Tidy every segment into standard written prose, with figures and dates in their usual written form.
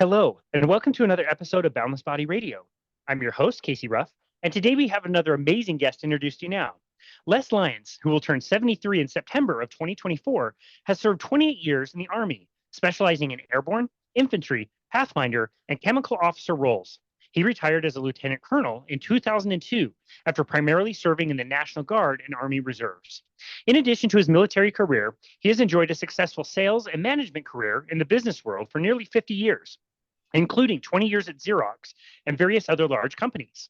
Hello, and welcome to another episode of Boundless Body Radio. I'm your host, Casey Ruff, and today we have another amazing guest to introduce to you now. Lyons, who will turn 73 in September of 2024, has served 28 years in the Army, specializing in Airborne, Infantry, Pathfinder, and Chemical Officer roles. He retired as a Lieutenant Colonel in 2002 after primarily serving in the National Guard and Army Reserves. In addition to his military career, he has enjoyed a successful sales and management career in the business world for nearly 50 years, including 20 years at Xerox and various other large companies.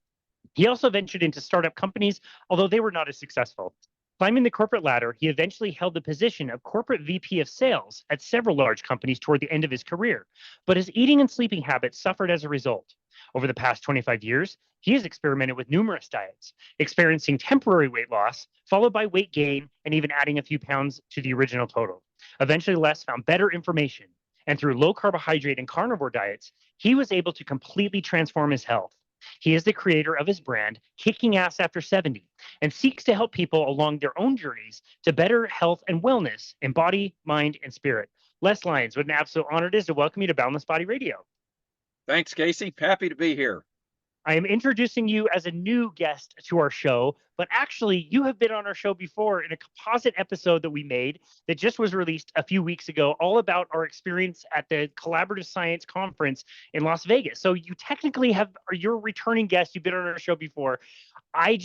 He also ventured into startup companies, although they were not as successful. Climbing the corporate ladder, he eventually held the position of corporate VP of sales at several large companies toward the end of his career, but his eating and sleeping habits suffered as a result. Over the past 25 years, he has experimented with numerous diets, experiencing temporary weight loss, followed by weight gain, and even adding a few pounds to the original total. Eventually, Les found better information, and through low carbohydrate and carnivore diets, he was able to completely transform his health. He is the creator of his brand, Kicking Ass After 70, and seeks to help people along their own journeys to better health and wellness in body, mind, and spirit. Les Lyons, what an absolute honor it is to welcome you to Boundless Body Radio. Thanks, Casey. Happy to be here. I am introducing you as a new guest to our show, but actually, you have been on our show before in a composite episode that we made that just was released a few weeks ago, all about our experience at the Collaborative Science Conference in Las Vegas. So you technically you're a returning guest. You've been on our show before. I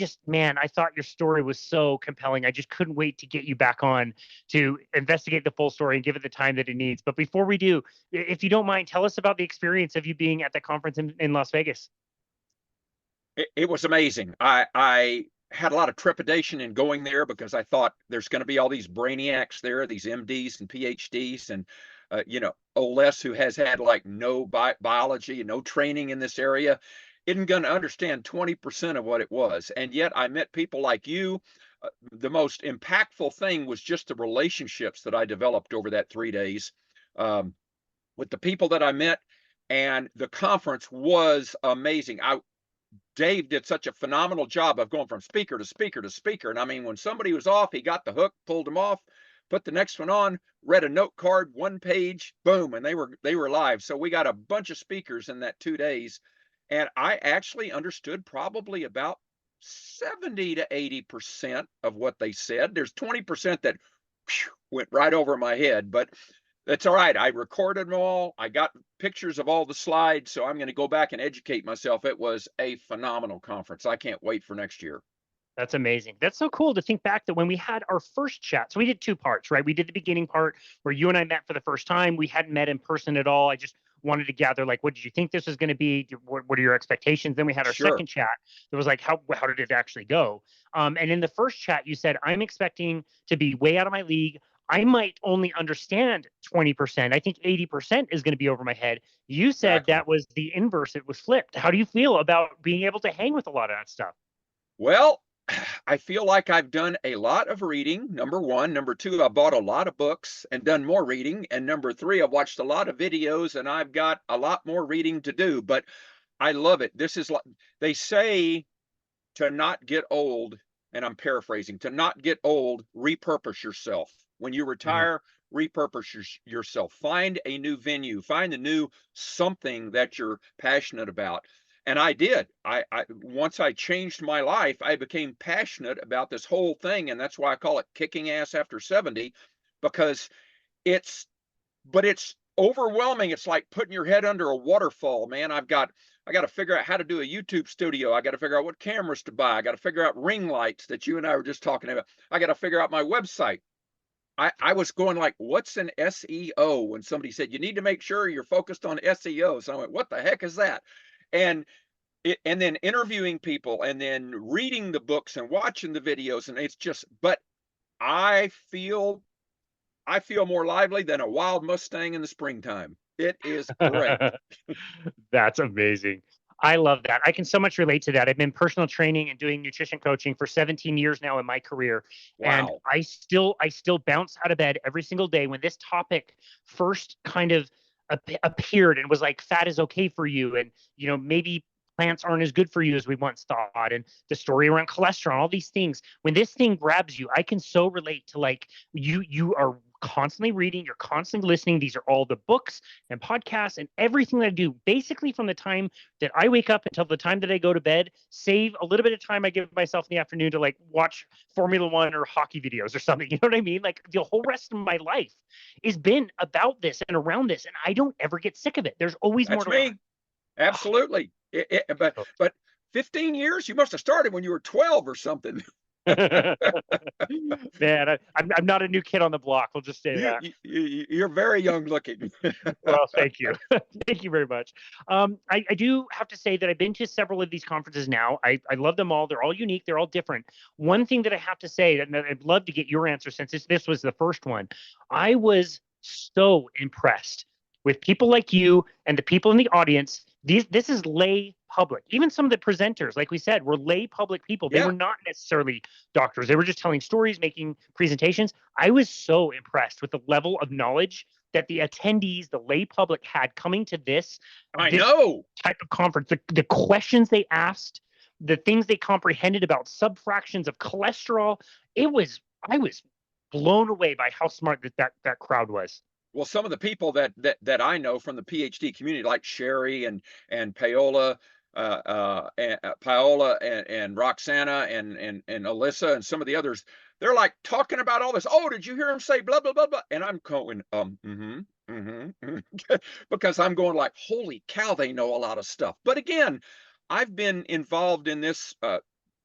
thought your story was so compelling. I just couldn't wait to get you back on to investigate the full story and give it the time that it needs. But before we do, if you don't mind, tell us about the experience of you being at the conference in Las Vegas. It was amazing. I had a lot of trepidation in going there because I thought there's going to be all these brainiacs there, these MDs and PhDs, and Les, who has had like no biology and no training in this area, isn't going to understand 20% of what it was. And yet I met people like you. The most impactful thing was just the relationships that I developed over that 3 days with the people that I met, and the conference was amazing. Dave did such a phenomenal job of going from speaker to speaker to speaker. And I mean, when somebody was off, he got the hook, pulled them off, put the next one on, read a note card, 1 page, boom, and they were live. So we got a bunch of speakers in that 2 days. And I actually understood probably about 70 to 80% of what they said. There's 20% that went right over my head, but that's all right. I recorded them all. I got pictures of all the slides, so I'm going to go back and educate myself. It was a phenomenal conference. I can't wait for next year. That's amazing. That's so cool to think back that when we had our first chat, so we did 2 parts, right? We did the beginning part where you and I met for the first time. We hadn't met in person at all. I just wanted to gather, like, what did you think this was going to be? What are your expectations? Then we had our second chat. It was like, how did it actually go? And in the first chat, you said, I'm expecting to be way out of my league. I might only understand 20%. I think 80% is going to be over my head. You said That was the inverse. It was flipped. How do you feel about being able to hang with a lot of that stuff? Well, I feel like I've done a lot of reading, number one. Number two, I bought a lot of books and done more reading. And number three, I've watched a lot of videos and I've got a lot more reading to do. But I love it. This is like they say, to not get old, and I'm paraphrasing, to not get old, repurpose yourself. When you retire, repurpose yourself. Find a new venue. Find a new something that you're passionate about. And I did. I once I changed my life, I became passionate about this whole thing, and that's why I call it Kicking Ass After 70, because it's overwhelming. It's like putting your head under a waterfall, man. I got to figure out how to do a YouTube studio. I got to figure out what cameras to buy. I got to figure out ring lights that you and I were just talking about. I got to figure out my website. I was going like, what's an SEO? When somebody said, you need to make sure you're focused on SEO. So I went, what the heck is that? And then interviewing people and then reading the books and watching the videos. And it's just, but I feel more lively than a wild Mustang in the springtime. It is great. That's amazing. I love that. I can so much relate to that. I've been personal training and doing nutrition coaching for 17 years now in my career. Wow. And I still bounce out of bed every single day when this topic first kind of appeared and was like, fat is okay for you. And, maybe plants aren't as good for you as we once thought. And the story around cholesterol, all these things, when this thing grabs you, I can so relate to like, you are constantly reading, you're constantly listening. These are all the books and podcasts and everything that I do, basically from the time that I wake up until the time that I go to bed, save a little bit of time I give myself in the afternoon to like watch Formula One or hockey videos or something. You know what I mean? Like the whole rest of my life has been about this and around this, and I don't ever get sick of it. There's always more That's to learn. me. Absolutely. But 15 years, you must have started when you were 12 or something. Man, I'm not a new kid on the block. We'll just say that. You're very young looking. Well, thank you. Thank you very much. I do have to say that I've been to several of these conferences now. I love them all. They're all unique. They're all different. One thing that I have to say, and I'd love to get your answer since this was the first one, I was so impressed with people like you and the people in the audience. This is lay public. Even some of the presenters, like we said, were lay public people. They were not necessarily doctors. They were just telling stories, making presentations. I was so impressed with the level of knowledge that the attendees, the lay public, had coming to this type of conference. The questions they asked, the things they comprehended about subfractions of cholesterol. I was blown away by how smart that crowd was. Well, some of the people that I know from the PhD community, like Sherry and Paola, Paola and Roxana and Alyssa and some of the others, they're like talking about all this. Oh, did you hear him say blah blah blah blah? And I'm going, because I'm going like, holy cow, they know a lot of stuff. But again, I've been involved in this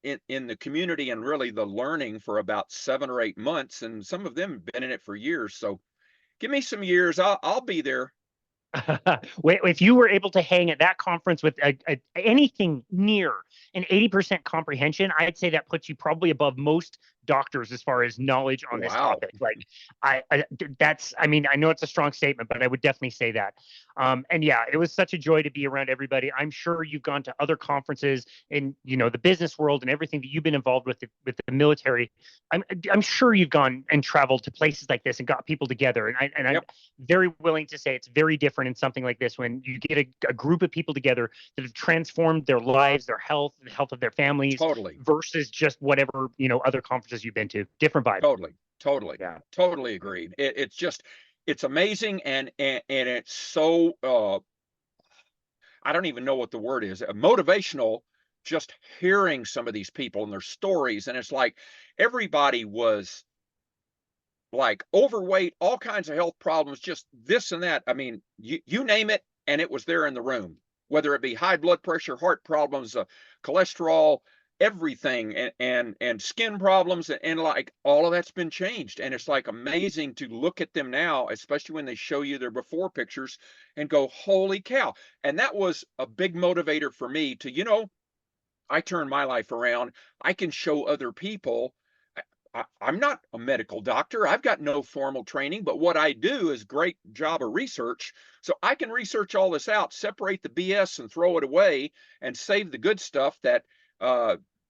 in the community and really the learning for about 7 or 8 months, and some of them have been in it for years. So give me some years. I'll be there. If you were able to hang at that conference with anything near an 80% comprehension, I'd say that puts you probably above most doctors as far as knowledge on this topic. Like I mean, I know it's a strong statement, but I would definitely say that. And yeah, it was such a joy to be around everybody. I'm sure you've gone to other conferences in, the business world and everything that you've been involved with the military. I'm sure you've gone and traveled to places like this and got people together. And I'm very willing to say it's very different in something like this when you get a group of people together that have transformed their lives, their health, the health of their families, versus just whatever other conferences you've been to. Different vibe. Totally agreed. It's amazing, and it's so I don't even know what the word is, motivational, just hearing some of these people and their stories. And it's like everybody was like overweight, all kinds of health problems, just this and that. I mean, you name it, and it was there in the room, whether it be high blood pressure, heart problems, cholesterol, everything, and skin problems, and like all of that's been changed. And it's like amazing to look at them now, especially when they show you their before pictures and go, holy cow. And that was a big motivator for me to, I turned my life around. I can show other people. I'm not a medical doctor. I've got no formal training, but what I do is great job of research. So I can research all this out, separate the BS and throw it away, and save the good stuff that,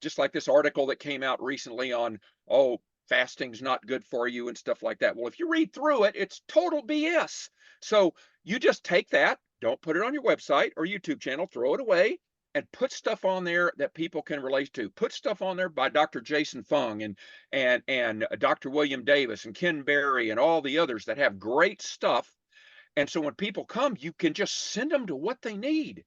just like this article that came out recently on, fasting's not good for you and stuff like that. Well, if you read through it, it's total BS. So you just take that, don't put it on your website or YouTube channel, throw it away, and put stuff on there that people can relate to. Put stuff on there by Dr. Jason Fung and Dr. William Davis and Ken Berry and all the others that have great stuff. And so when people come, you can just send them to what they need.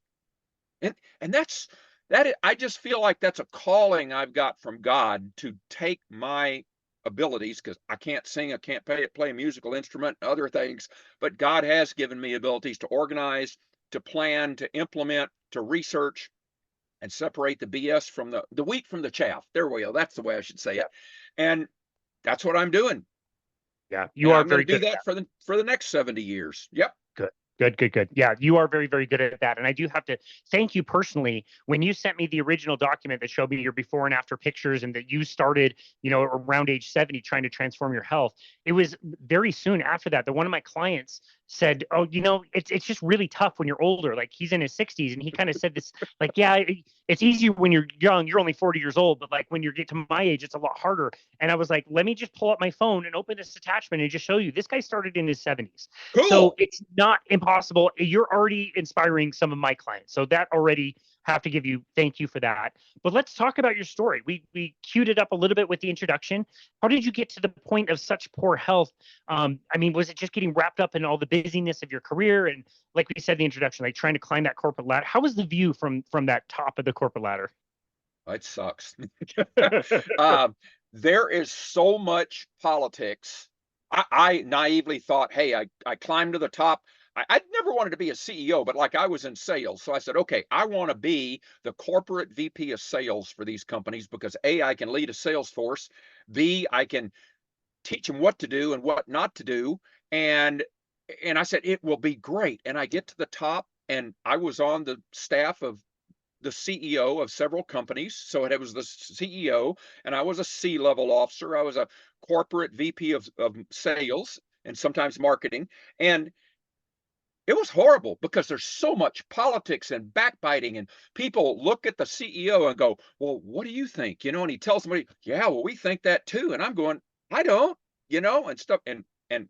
And I just feel like that's a calling I've got from God to take my abilities, because I can't sing, I can't play a musical instrument, other things, but God has given me abilities to organize, to plan, to implement, to research, and separate the BS from the wheat from the chaff. There we go. That's the way I should say it. And that's what I'm doing. Yeah, you are very good at that for the next 70 years. Yep. Good. Yeah, you are very, very good at that. And I do have to thank you personally. When you sent me the original document that showed me your before and after pictures and that you started, around age 70 trying to transform your health, it was very soon after that one of my clients said, oh, it's just really tough when you're older. Like he's in his 60s and he kind of said this, like, yeah, it's easier when you're young. You're only 40 years old, but like when you get to my age, it's a lot harder. And I was like, let me just pull up my phone and open this attachment and just show you this guy started in his 70s. Cool. So it's not impossible. You're already inspiring some of my clients. So that already have to thank you for that. But let's talk about your story. We queued it up a little bit with the introduction. How did you get to the point of such poor health? I mean, was it just getting wrapped up in all the busyness of your career? And like we said in the introduction, like trying to climb that corporate ladder. How was the view from that top of the corporate ladder? It sucks. There is so much politics. I naively thought, hey, I climbed to the top. I never wanted to be a CEO, but like I was in sales. So I said, okay, I want to be the corporate VP of sales for these companies because A, I can lead a sales force. B, I can teach them what to do and what not to do. And I said, it will be great. And I get to the top and I was on the staff of the CEO of several companies. So it was the CEO, and I was a C-level officer. I was a corporate VP of sales and sometimes marketing. And it was horrible because there's so much politics and backbiting, and people look at the CEO and go, well, what do you think? And he tells somebody, yeah, well, we think that too. And I'm going, I don't, and stuff. And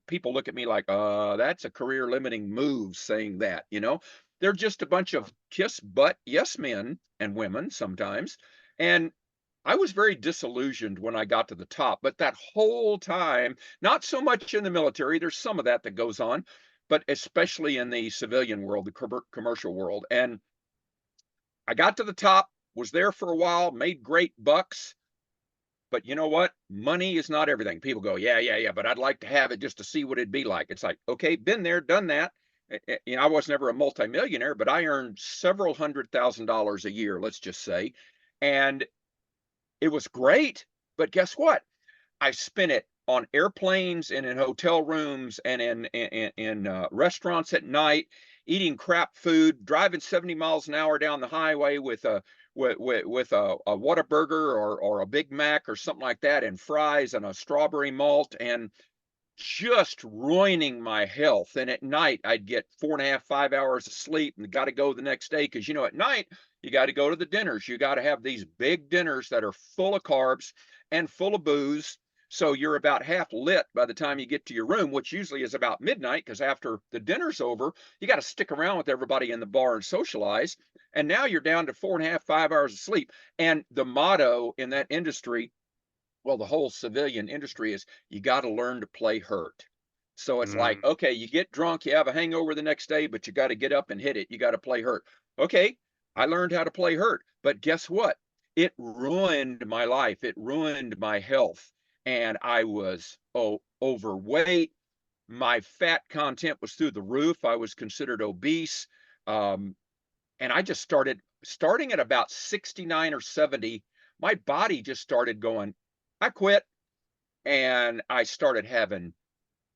people look at me like, that's a career limiting move saying that. They're just a bunch of kiss butt yes men and women sometimes. And I was very disillusioned when I got to the top, but that whole time, not so much in the military, there's some of that goes on, but especially in the civilian world, the commercial world. And I got to the top, was there for a while, made great bucks. But you know what? Money is not everything. People go, yeah, yeah, yeah, but I'd like to have it just to see what it'd be like. It's like, okay, been there, done that. I was never a multimillionaire, but I earned several $100,000 a year, let's just say. And it was great. But guess what? I spent it on airplanes and in hotel rooms and in restaurants at night, eating crap food, driving 70 miles an hour down the highway with a Whataburger or a Big Mac or something like that, and fries and a strawberry malt, and just ruining my health. And at night, I'd get 4.5, 5 hours of sleep and got to go the next day because, at night, you got to go to the dinners. You got to have these big dinners that are full of carbs and full of booze. So you're about half lit by the time you get to your room, which usually is about midnight because after the dinner's over, you got to stick around with everybody in the bar and socialize. And now you're down to 4.5, 5 hours of sleep. And the motto in that industry, well, the whole civilian industry, is you got to learn to play hurt. So it's like, Mm. okay, you get drunk, you have a hangover the next day, but you got to get up and hit it. You got to play hurt. Okay, I learned how to play hurt, but guess what? It ruined my life. It ruined my health. And I was overweight. My fat content was through the roof. I was considered obese. Um, and I just starting at about 69 or 70, my body just started going, I quit. And I started having,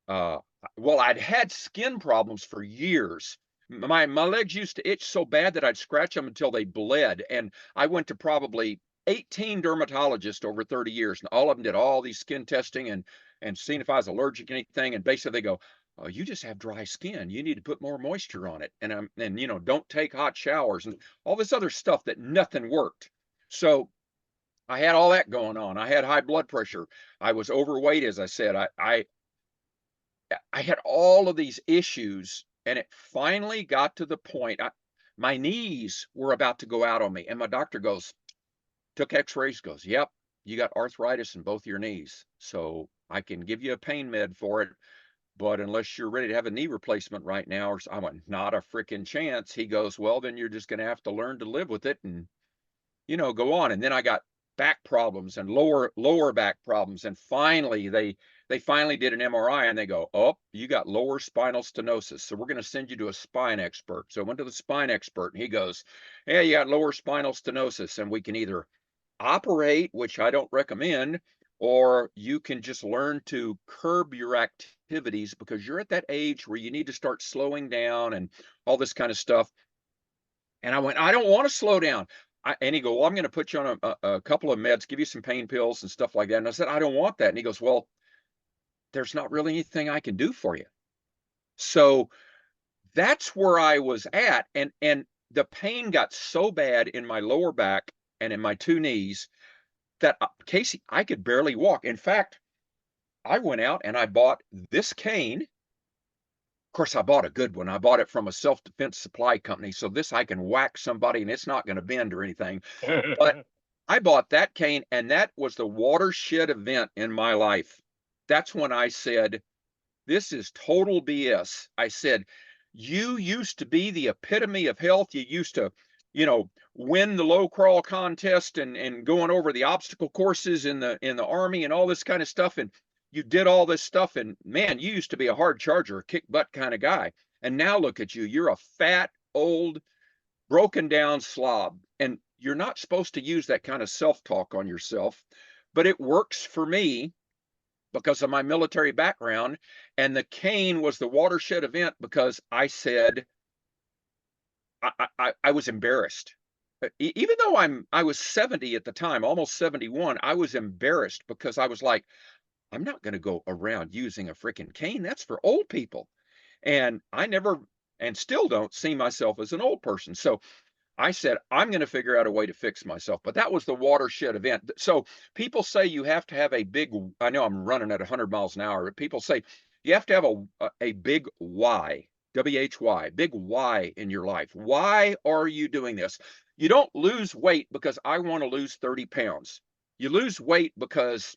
uh, well, I'd had skin problems for years. My legs used to itch so bad that I'd scratch them until they bled. And I went to probably 18 dermatologists over 30 years, and all of them did all these skin testing and seeing if I was allergic to anything. And basically they go, oh, you just have dry skin. You need to put more moisture on it. And don't take hot showers and all this other stuff that nothing worked. So I had all that going on. I had high blood pressure. I was overweight, as I said. I had all of these issues, and it finally got to the point. My knees were about to go out on me, and my doctor took X-rays, goes, "Yep, you got arthritis in both your knees, so I can give you a pain med for it, but unless you're ready to have a knee replacement right now," I went, "Not a freaking chance." He goes, "Well, then you're just going to have to learn to live with it and go on." And then I got back problems and lower back problems. And finally, they finally did an MRI and they go, "Oh, you got lower spinal stenosis. So we're going to send you to a spine expert." So I went to the spine expert and he goes, "Yeah, you got lower spinal stenosis and we can either operate, which I don't recommend, or you can just learn to curb your activities because you're at that age where you need to start slowing down and all this kind of stuff." And I went, "I don't want to slow down." And he go, "Well, I'm going to put you on a couple of meds, give you some pain pills and stuff like that." And I said, "I don't want that." And he goes, "Well, there's not really anything I can do for you." So that's where I was at. And the pain got so bad in my lower back and in my two knees that Casey, I could barely walk. In fact, I went out and I bought this cane course, I bought a good one. I bought it from a self-defense supply company. So this I can whack somebody and it's not going to bend or anything. But I bought that cane, and that was the watershed event in my life. That's when I said, this is total BS. I said, you used to be the epitome of health. You used to, win the low crawl contest and going over the obstacle courses in the army and all this kind of stuff. And you did all this stuff. And man, you used to be a hard charger, kick butt kind of guy. And now look at you. You're a fat, old, broken down slob. And you're not supposed to use that kind of self-talk on yourself, but it works for me because of my military background. And the cane was the watershed event because I said, I was embarrassed. Even though I was 70 at the time, almost 71, I was embarrassed because I was like, I'm not going to go around using a freaking cane. That's for old people. And I never, and still don't see myself as an old person. So I said, I'm going to figure out a way to fix myself. But that was the watershed event. So people say you have to have a big, I know I'm running at 100 miles an hour, but people say you have to have a big why, WHY, big why in your life. Why are you doing this? You don't lose weight because I want to lose 30 pounds. You lose weight because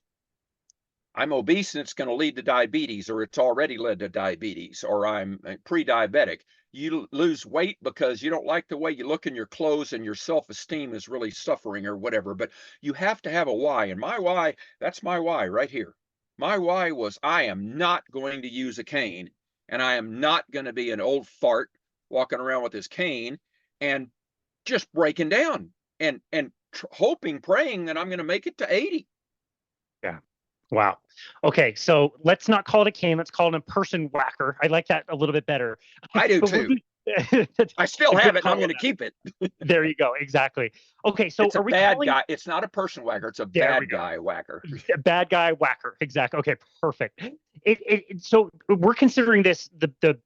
I'm obese and it's going to lead to diabetes, or it's already led to diabetes, or I'm pre-diabetic. You lose weight because you don't like the way you look in your clothes and your self-esteem is really suffering or whatever. But you have to have a why. And my why, that's my why right here. My why was I am not going to use a cane, and I am not going to be an old fart walking around with this cane and just breaking down and hoping, praying that I'm going to make it to 80. Yeah. Wow. Okay, so let's not call it a cane. Let's call it a person whacker. I like that a little bit better. I do But we'll too. do, I still a have good it and I'm combo going of to that. keep it. There you go. Exactly. Okay, so It's a are we bad calling? guy. It's not a person whacker. It's a There we bad go. guy whacker. Bad guy whacker. Exactly. Okay, perfect. So we're considering this the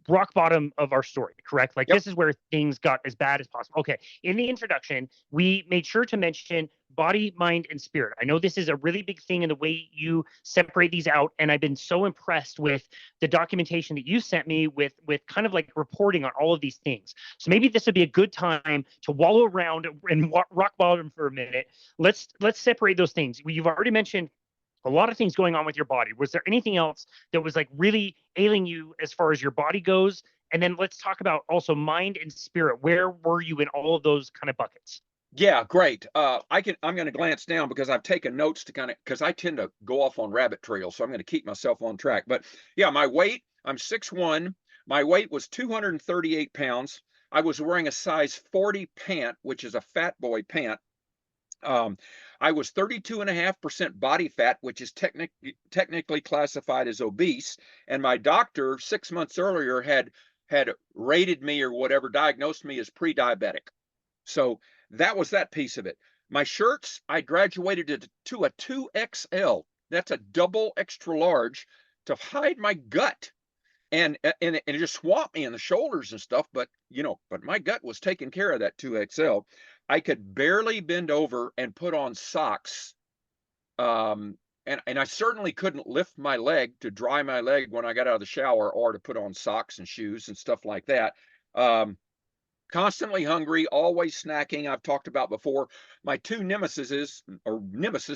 rock bottom of our story, correct? Like Yep. this is where things got as bad as possible. Okay. In the introduction, we made sure to mention body, mind, and spirit. I know this is a really big thing in the way you separate these out, and I've been so impressed with the documentation that you sent me with kind of like reporting on all of these things. So maybe this would be a good time to wallow around and rock bottom for a minute. Let's separate those things. You've already mentioned a lot of things going on with your body. Was there anything else that was like really ailing you as far as your body goes? And then let's talk about also mind and spirit. Where were you in all of those kind of buckets? Yeah, great. I'm going to glance down because I've taken notes to kind of, because I tend to go off on rabbit trails. So I'm going to keep myself on track. But yeah, my weight, I'm 6'1". My weight was 238 pounds. I was wearing a size 40 pant, which is a fat boy pant. I was 32.5% body fat, which is technically classified as obese. And my doctor 6 months earlier had rated me or whatever, diagnosed me as pre-diabetic. So that was that piece of it. My shirts, I graduated to a 2XL. That's a double extra large to hide my gut. And it just swamped me in the shoulders and stuff, but my gut was taking care of that 2XL. I could barely bend over and put on socks. And I certainly couldn't lift my leg to dry my leg when I got out of the shower, or to put on socks and shoes and stuff like that. Constantly hungry, always snacking. I've talked about before. My two nemesis,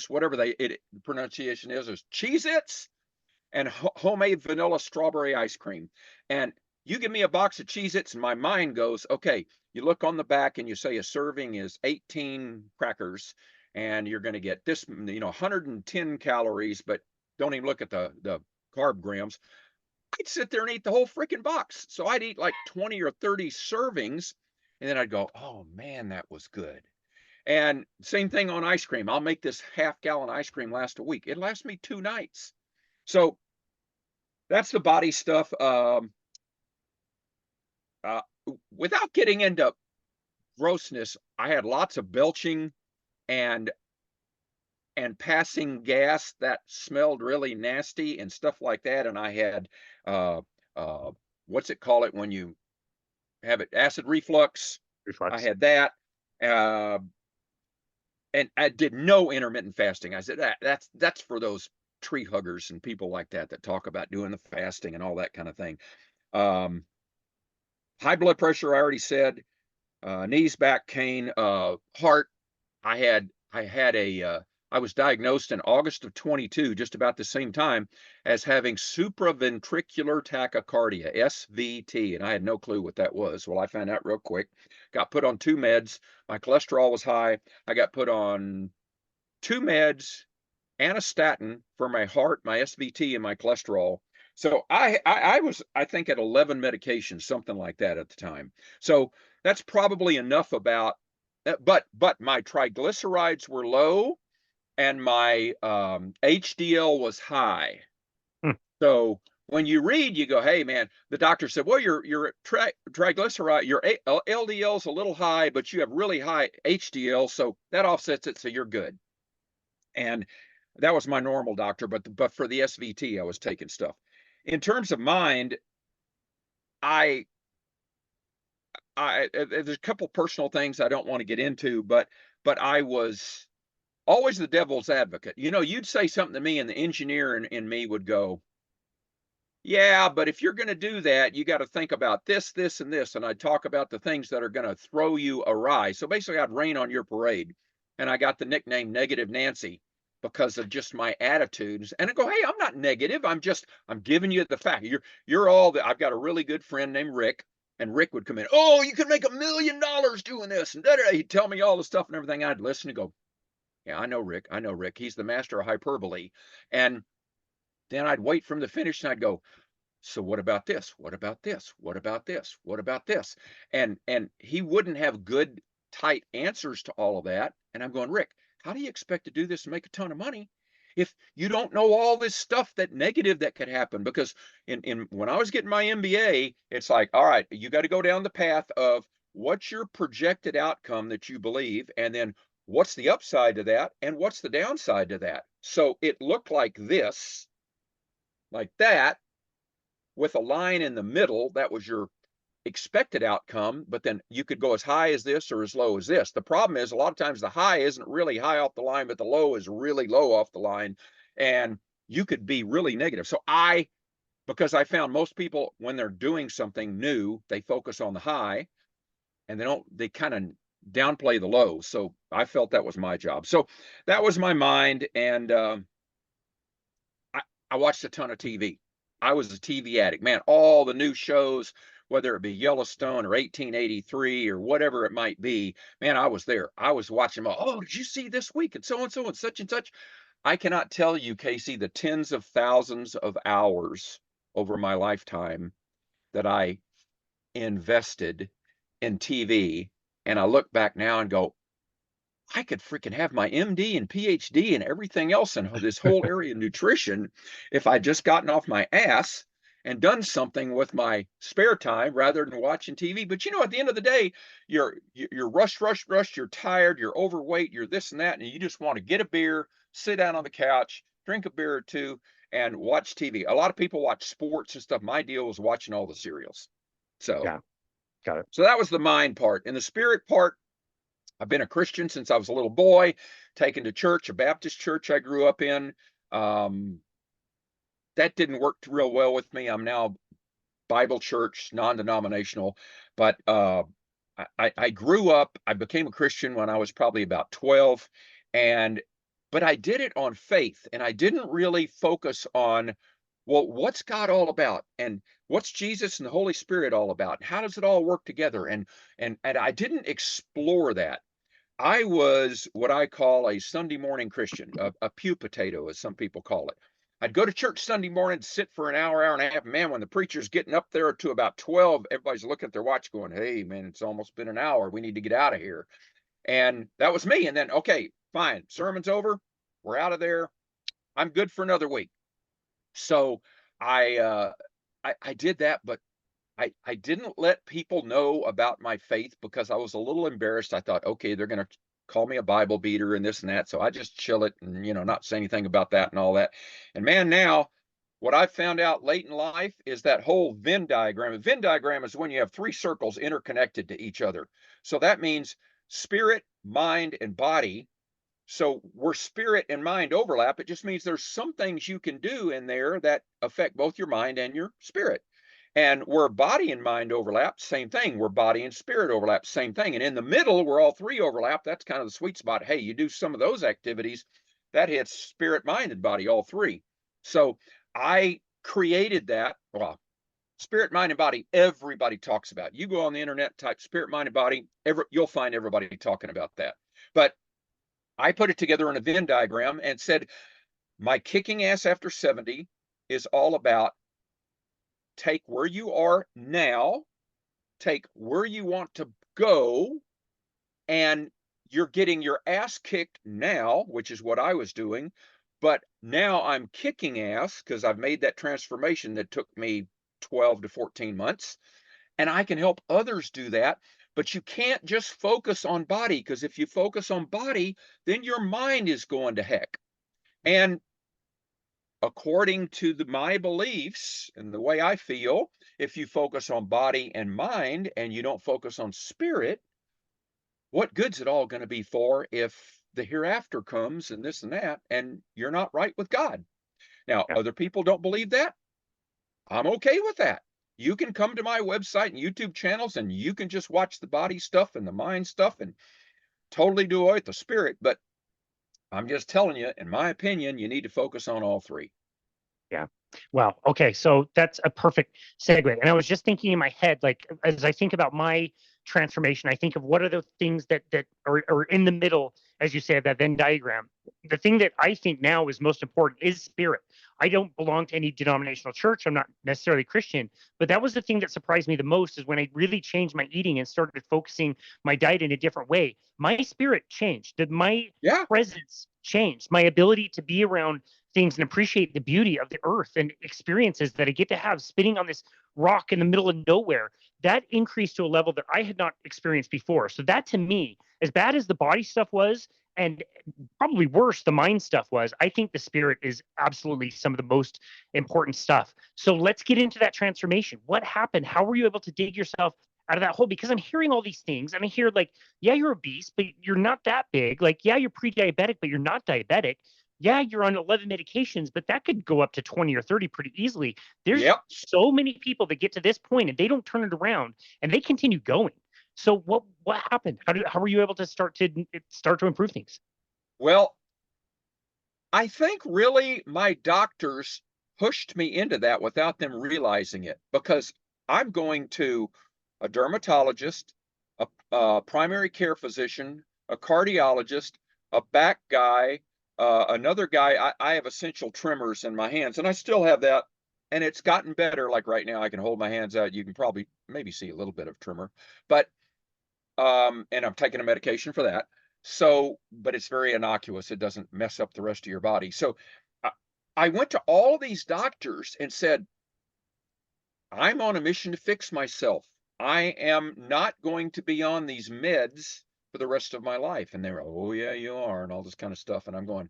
whatever the pronunciation is Cheez-Its and homemade vanilla strawberry ice cream. And you give me a box of Cheez-Its and my mind goes, okay, you look on the back and you say a serving is 18 crackers and you're going to get this, 110 calories, but don't even look at the carb grams. I'd sit there and eat the whole freaking box. So I'd eat like 20 or 30 servings, and then I'd go, oh man, that was good. And same thing on ice cream. I'll make this half-gallon ice cream last a week. It lasts me 2 nights. So that's the body stuff. Uh, Without getting into grossness, I had lots of belching and passing gas that smelled really nasty and stuff like that. And I had uh, what's it call it when you have it, acid reflux. I Reflex. had that. Uh, and I did no intermittent fasting. I said that's for those tree huggers and people like that talk about doing the fasting and all that kind of thing. High blood pressure, I already said. Knees, back pain, heart. I was diagnosed in August of 22, just about the same time, as having supraventricular tachycardia, SVT, and I had no clue what that was. Well, I found out real quick. Got put on 2 meds. My cholesterol was high. I got put on 2 meds and a statin for my heart, my SVT, and my cholesterol. So I was, I think, at 11 medications, something like that at the time. So that's probably enough about that. But my triglycerides were low and my HDL was high. Hmm. So when you read, you go, hey man, the doctor said, well, your triglyceride, your LDL is a little high, but you have really high HDL, so that offsets it, so you're good. And that was my normal doctor, but for the SVT, I was taking stuff. In terms of mind, I there's a couple personal things I don't want to get into, but I was always the devil's advocate. You know, you'd say something to me, and the engineer in me would go, yeah, but if you're going to do that, you got to think about this, this, and this. And I'd talk about the things that are going to throw you awry. So basically, I'd rain on your parade. And I got the nickname Negative Nancy because of just my attitudes. And I go, hey, I'm not negative. I'm giving you the fact. You're all that. I've got a really good friend named Rick. And Rick would come in, oh, you can make $1 million doing this. And he'd tell me all the stuff and everything. I'd listen and go, yeah, I know Rick. I know Rick. He's the master of hyperbole. And then I'd wait for him to finish and I'd go, so what about this? What about this? What about this? What about this? And he wouldn't have good, tight answers to all of that. And I'm going, Rick, how do you expect to do this and make a ton of money if you don't know all this stuff that negative that could happen? Because in when I was getting my MBA, it's like, all right, you got to go down the path of what's your projected outcome that you believe, and then what's the upside to that, and what's the downside to that. So it looked like this, like that, with a line in the middle. That was your expected outcome, but then you could go as high as this or as low as this. The problem is a lot of times the high isn't really high off the line, but the low is really low off the line, and you could be really negative. So because I found most people, when they're doing something new, they focus on the high and they kind of downplay the low. So I felt that was my job. So that was my mind. And I watched a ton of TV. I was a TV addict, man. All the new shows, whether it be Yellowstone or 1883 or whatever it might be, man, I was there. I was watching them. Oh, did you see this week and so and such and such? I cannot tell you, Casey, the tens of thousands of hours over my lifetime that I invested in TV. And I look back now and go, I could freaking have my MD and PhD and everything else in this whole area of nutrition if I'd just gotten off my ass and done something with my spare time rather than watching TV. But you know, at the end of the day, you're rushed, you're tired, you're overweight, you're this and that, and you just want to get a beer, sit down on the couch, drink a beer or two, and watch TV. A lot of people watch sports and stuff. My deal was watching all the serials. So, Yeah, got it. so that was the mind part. And the spirit part, I've been a Christian since I was a little boy, taken to church, a Baptist church I grew up in. That didn't work real well with me. I'm now Bible church, non-denominational, but I grew up, I became a Christian when I was probably about 12, and but I did it on faith, and I didn't really focus on, well, what's God all about, and what's Jesus and the Holy Spirit all about, and how does it all work together, and I didn't explore that. I was what I call a Sunday morning Christian, a pew potato, as some people call it. I'd go to church Sunday morning, sit for an hour, hour and a half. Man, when the preacher's getting up there to about 12, everybody's looking at their watch going, hey, man, it's almost been an hour. We need to get out of here. And that was me. And then, okay, fine. Sermon's over. We're out of there. I'm good for another week. So I, I did that, but I didn't let people know about my faith because I was a little embarrassed. I thought, okay, they're going to call me a Bible beater and this and that. So I just chill it and, not say anything about that and all that. And man, now what I've found out late in life is that whole Venn diagram. A Venn diagram is when you have 3 circles interconnected to each other. So that means spirit, mind, and body. So where spirit and mind overlap, it just means there's some things you can do in there that affect both your mind and your spirit. And where body and mind overlap, same thing. Where body and spirit overlap, same thing. And in the middle, where all three overlap, that's kind of the sweet spot. Hey, you do some of those activities, that hits spirit, mind, and body, all three. So I created that. Well, spirit, mind, and body, everybody talks about. You go on the internet, type spirit, mind, and body, you'll find everybody talking about that. But I put it together in a Venn diagram and said, my kicking ass after 70 is all about take where you are now, take where you want to go, and you're getting your ass kicked now, which is what I was doing. But now I'm kicking ass because I've made that transformation that took me 12 to 14 months, and I can help others do that. But you can't just focus on body, because if you focus on body, then your mind is going to heck. And according to my beliefs and the way I feel, if you focus on body and mind and you don't focus on spirit, what good's it all going to be for if the hereafter comes and this and that, and you're not right with God? Now, Yeah. other people don't believe that. I'm okay with that. You can come to my website and YouTube channels and you can just watch the body stuff and the mind stuff and totally do away with the spirit. But I'm just telling you, in my opinion, you need to focus on all three. Yeah. Wow. Okay. So that's a perfect segue. And I was just thinking in my head, like as I think about my transformation, I think of what are the things that are in the middle, as you say, of that Venn diagram. The thing that I think now is most important is spirit. I don't belong to any denominational church. I'm not necessarily Christian, but that was the thing that surprised me the most is when I really changed my eating and started focusing my diet in a different way. My spirit changed. My Yeah. presence changed. My ability to be around things and appreciate the beauty of the earth and experiences that I get to have spinning on this rock in the middle of nowhere, that increased to a level that I had not experienced before. So that to me, as bad as the body stuff was, and probably worse the mind stuff was, I think the spirit is absolutely some of the most important stuff. So let's get into that transformation. What happened? How were you able to dig yourself out of that hole? Because I'm hearing all these things and I hear like, yeah, you're obese, but you're not that big. Like, yeah, you're pre-diabetic, but you're not diabetic. Yeah, you're on 11 medications, but that could go up to 20 or 30 pretty easily. There's Yep. so many people that get to this point and they don't turn it around and they continue going. So what happened? How were you able to start to improve things? Well, I think really my doctors pushed me into that without them realizing it, because I'm going to a dermatologist, a primary care physician, a cardiologist, a back guy, another guy. I have essential tremors in my hands, and I still have that. And it's gotten better. Like right now, I can hold my hands out. You can probably maybe see a little bit of tremor, but and I'm taking a medication for that. So, but it's very innocuous. It doesn't mess up the rest of your body. So, I, I went to all these doctors and said, I'm on a mission to fix myself. I am not going to be on these meds for the rest of my life. And they were, oh, yeah, you are, and all this kind of stuff. And I'm going,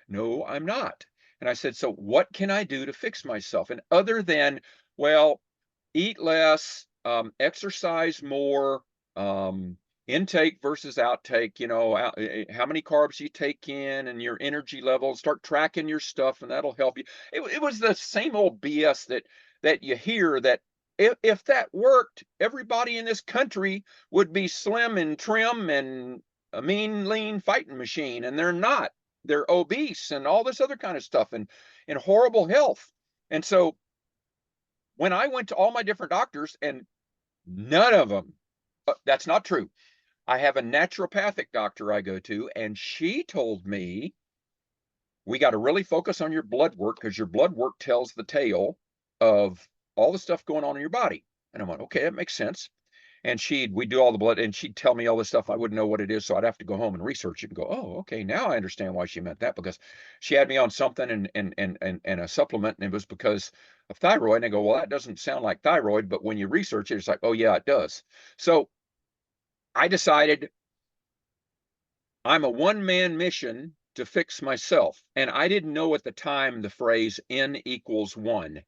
no, I'm not. And I said, so what can I do to fix myself? And other than, well, eat less, exercise more, intake versus outtake, how many carbs you take in and your energy level, start tracking your stuff, and that'll help you. It was the same old BS that you hear, that if that worked, everybody in this country would be slim and trim and a mean, lean fighting machine, and they're not. They're obese and all this other kind of stuff, and in horrible health. And so when I went to all my different doctors, and none of them, that's not true. I have a naturopathic doctor I go to, and she told me, we got to really focus on your blood work, because your blood work tells the tale of all the stuff going on in your body. And I went, okay, that makes sense. And we do all the blood, and she'd tell me all this stuff. I wouldn't know what it is. So I'd have to go home and research it and go, oh, okay, now I understand why she meant that, because she had me on something and a supplement, and it was because of thyroid. And I go, well, that doesn't sound like thyroid, but when you research it, it's like, oh yeah, it does. So I decided I'm a one-man mission to fix myself. And I didn't know at the time the phrase N equals one.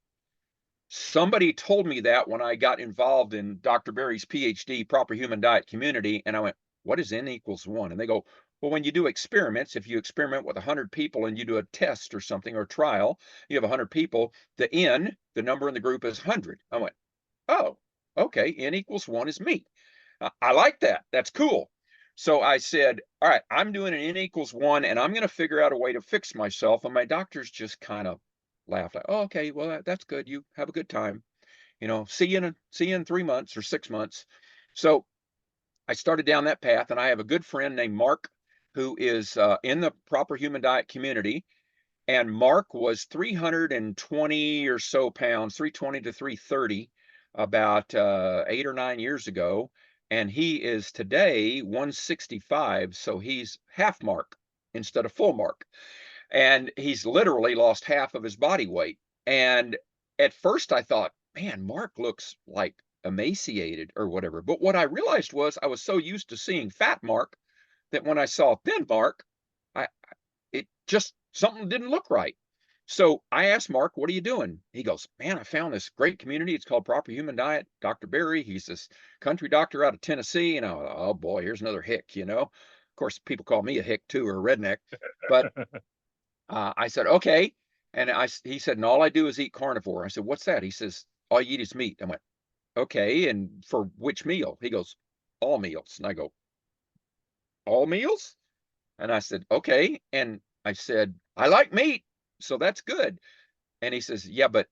Somebody told me that when I got involved in Dr. Berry's PhD, Proper Human Diet Community. And I went, what is N equals one? And they go, well, when you do experiments, if you experiment with 100 people and you do a test or something, or trial, you have 100 people, the N, the number in the group, is 100. I went, oh, okay, n equals 1 is meat. I like that. That's cool. So I said, all right, I'm doing an n equals 1 and I'm going to figure out a way to fix myself. And my doctors just kind of laughed like, oh, okay, well, that's good. You have a good time. See you in 3 months or 6 months. So I started down that path, and I have a good friend named Mark who is in the proper human diet community. And Mark was 320 or so pounds, 320 to 330, about 8 or 9 years ago. And he is today 165. So he's half Mark instead of full Mark. And he's literally lost half of his body weight. And at first I thought, man, Mark looks like emaciated or whatever. But what I realized was I was so used to seeing fat Mark that when I saw thin Mark, I it just something didn't look right. So I asked Mark, what are you doing? He goes, man, I found this great community. It's called Proper Human Diet. Dr. Barry, he's this country doctor out of Tennessee. And I went, oh boy, here's another hick, you know. Of course, people call me a hick too, or a redneck. But I said, okay. And he said, and all I do is eat carnivore. I said, what's that? He says, all you eat is meat. I went, okay. And for which meal? He goes, all meals. And I go, all meals? And I said, okay. And I said, I like meat, so that's good. And he says, yeah, but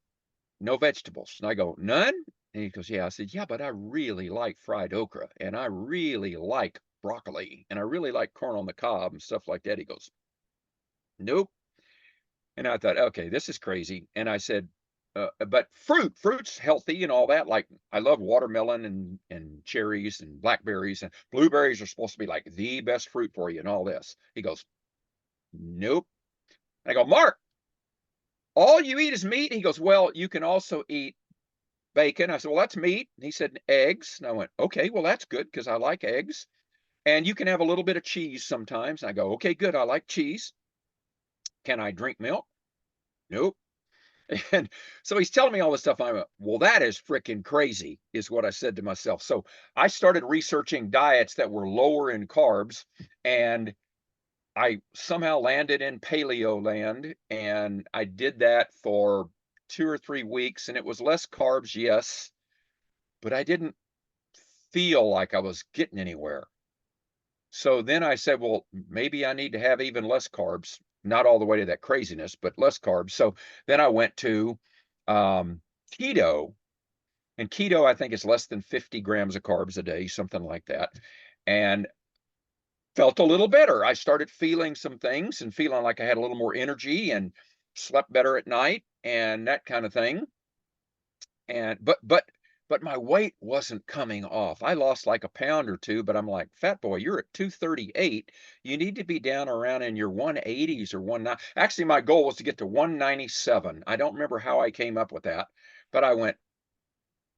no vegetables. And I go, none? And he goes, yeah. I said, yeah, but I really like fried okra and I really like broccoli and I really like corn on the cob and stuff like that. He goes, nope. And I thought, okay, this is crazy. And I said, but fruit's healthy and all that. Like I love watermelon and cherries and blackberries and blueberries are supposed to be like the best fruit for you and all this. He goes, nope. And I go, Mark, all you eat is meat? He goes, well, you can also eat bacon. I said, well, that's meat. And he said, eggs. And I went, okay, well, that's good because I like eggs. And you can have a little bit of cheese sometimes. And I go, okay, good. I like cheese. Can I drink milk? Nope. And so he's telling me all this stuff. I went, well, that is freaking crazy, is what I said to myself. So I started researching diets that were lower in carbs, and I somehow landed in paleo land. And I did that for 2 or 3 weeks, and it was less carbs, yes, but I didn't feel like I was getting anywhere. So then I said, well, maybe I need to have even less carbs, not all the way to that craziness, but less carbs. So then I went to um, keto, and keto, I think, is less than 50 grams of carbs a day, something like that. And felt a little better. I started feeling some things and feeling like I had a little more energy and slept better at night and that kind of thing. And but my weight wasn't coming off. I lost like a pound or two, but I'm like, fat boy, you're at 238. You need to be down around in your 180s or 190. Actually, my goal was to get to 197. I don't remember how I came up with that, but I went,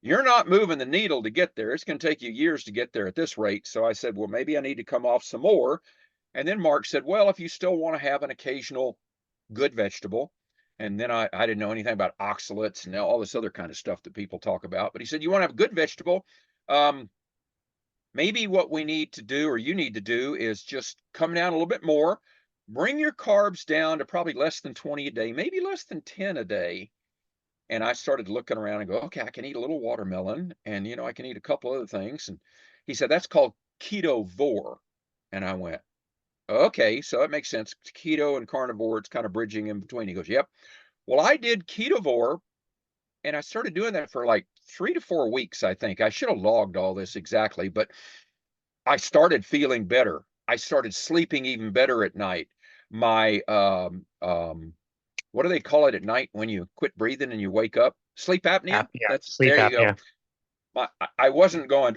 you're not moving the needle to get there. It's going to take you years to get there at this rate. So I said, well, maybe I need to come off some more. And then Mark said, well, if you still want to have an occasional good vegetable, and then I didn't know anything about oxalates and all this other kind of stuff that people talk about. But he said, you want to have a good vegetable? Um, Maybe what we need to do, or you need to do, is just come down a little bit more, bring your carbs down to probably less than 20 a day, maybe less than 10 a day. And I started looking around and go, okay, I can eat a little watermelon and, I can eat a couple other things. And he said, that's called ketovore. And I went, okay, so it makes sense. Keto and carnivore, it's kind of bridging in between. He goes, yep. Well, I did ketovore and I started doing that for like 3 to 4 weeks, I think. I should have logged all this exactly, but I started feeling better. I started sleeping even better at night. My what do they call it at night when you quit breathing and you wake up? Sleep apnea. Apnea, That's sleep there you go. apnea. I wasn't going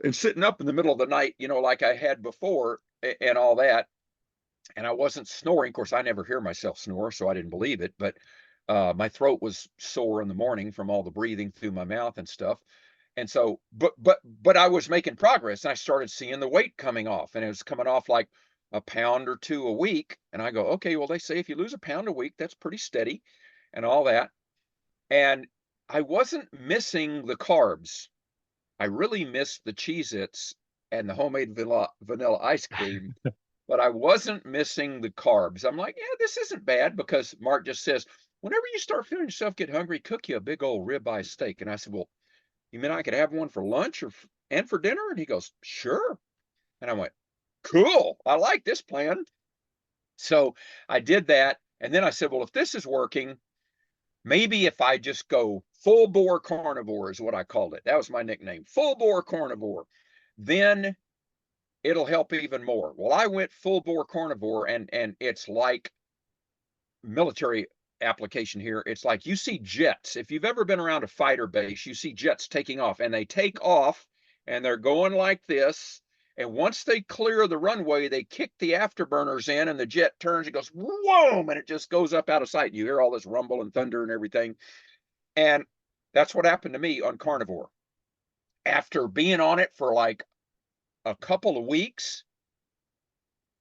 and sitting up in the middle of the night, like I had before and all that. And I wasn't snoring. Of course, I never hear myself snore, so I didn't believe it. But my throat was sore in the morning from all the breathing through my mouth and stuff. And so, but I was making progress. And I started seeing the weight coming off, and it was coming off like a pound or two a week. And I go, okay, well, they say if you lose a pound a week, that's pretty steady, and all that. And I wasn't missing the carbs. I really missed the Cheez-Its and the homemade vanilla ice cream, but I wasn't missing the carbs. I'm like, yeah, this isn't bad because Mark just says, whenever you start feeling yourself get hungry, cook you a big old ribeye steak. And I said, well, You mean I could have one for lunch and for dinner? And he goes, sure. And I went, cool. I like this plan. So I did that. And then I said, well, if this is working, maybe if I just go full bore carnivore is what I called it. That was my nickname, full bore carnivore. Then it'll help even more. Well, I went full bore carnivore, and it's like military application here. It's like you see jets. If you've ever been around a fighter base, you see jets taking off, and they take off and they're going like this. And once they clear the runway, they kick the afterburners in, and the jet turns, it goes, whoa, and it just goes up out of sight. You hear all this rumble and thunder and everything. And that's what happened to me on carnivore. After being on it for like a couple of weeks,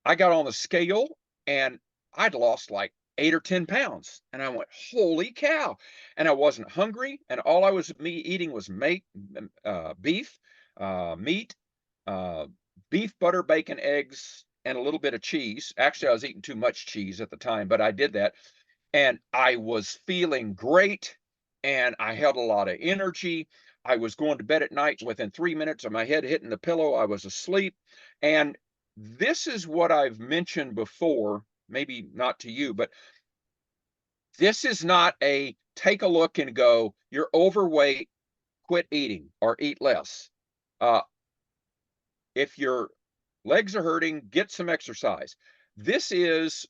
I got on the scale and I'd lost like 8 or 10 pounds. And I went, holy cow. And I wasn't hungry. And all I was eating was beef, meat, uh, beef, butter, bacon, eggs, and a little bit of cheese. Actually, I was eating too much cheese at the time, but I did that. And I was feeling great. And I had a lot of energy. I was going to bed at night. Within 3 minutes of my head hitting the pillow, I was asleep. And this is what I've mentioned before, maybe not to you, but this is not a take a look and go, you're overweight, quit eating or eat less. Uh, if your legs are hurting, get some exercise. This is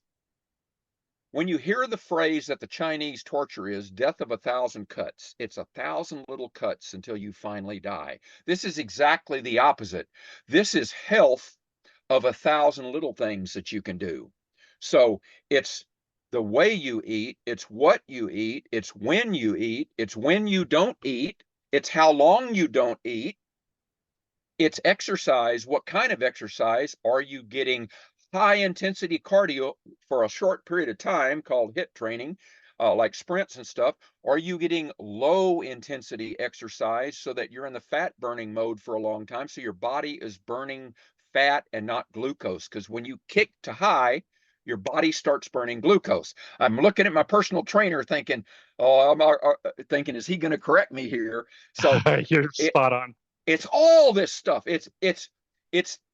when you hear the phrase that the Chinese torture is death of 1,000 cuts. It's 1,000 little cuts until you finally die. This is exactly the opposite. This is health of 1,000 little things that you can do. So it's the way you eat, it's what you eat, it's when you eat, it's when you don't eat, it's how long you don't eat, it's exercise. What kind of exercise? Are you getting high intensity cardio for a short period of time called HIIT training, like sprints and stuff? Are you getting low intensity exercise so that you're in the fat burning mode for a long time? So your body is burning fat and not glucose. Because when you kick to high, your body starts burning glucose. I'm looking at my personal trainer thinking, oh, thinking, is he going to correct me here? So You're it, spot on. it's all this stuff. It's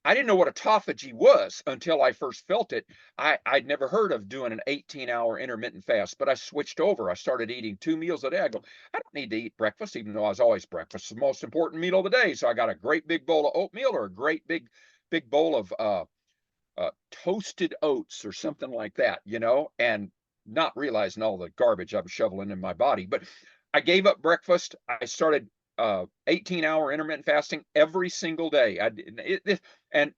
I didn't know what autophagy was until I first felt it. I'd never heard of doing an 18-hour intermittent fast, but I switched over. I started eating 2 meals a day. I go, I don't need to eat breakfast, even though I was always breakfast, the most important meal of the day. So I got a great big bowl of oatmeal or a great big bowl of toasted oats or something like that, and not realizing all the garbage I'm shoveling in my body. But I gave up breakfast. I started 18-hour intermittent fasting every single day. And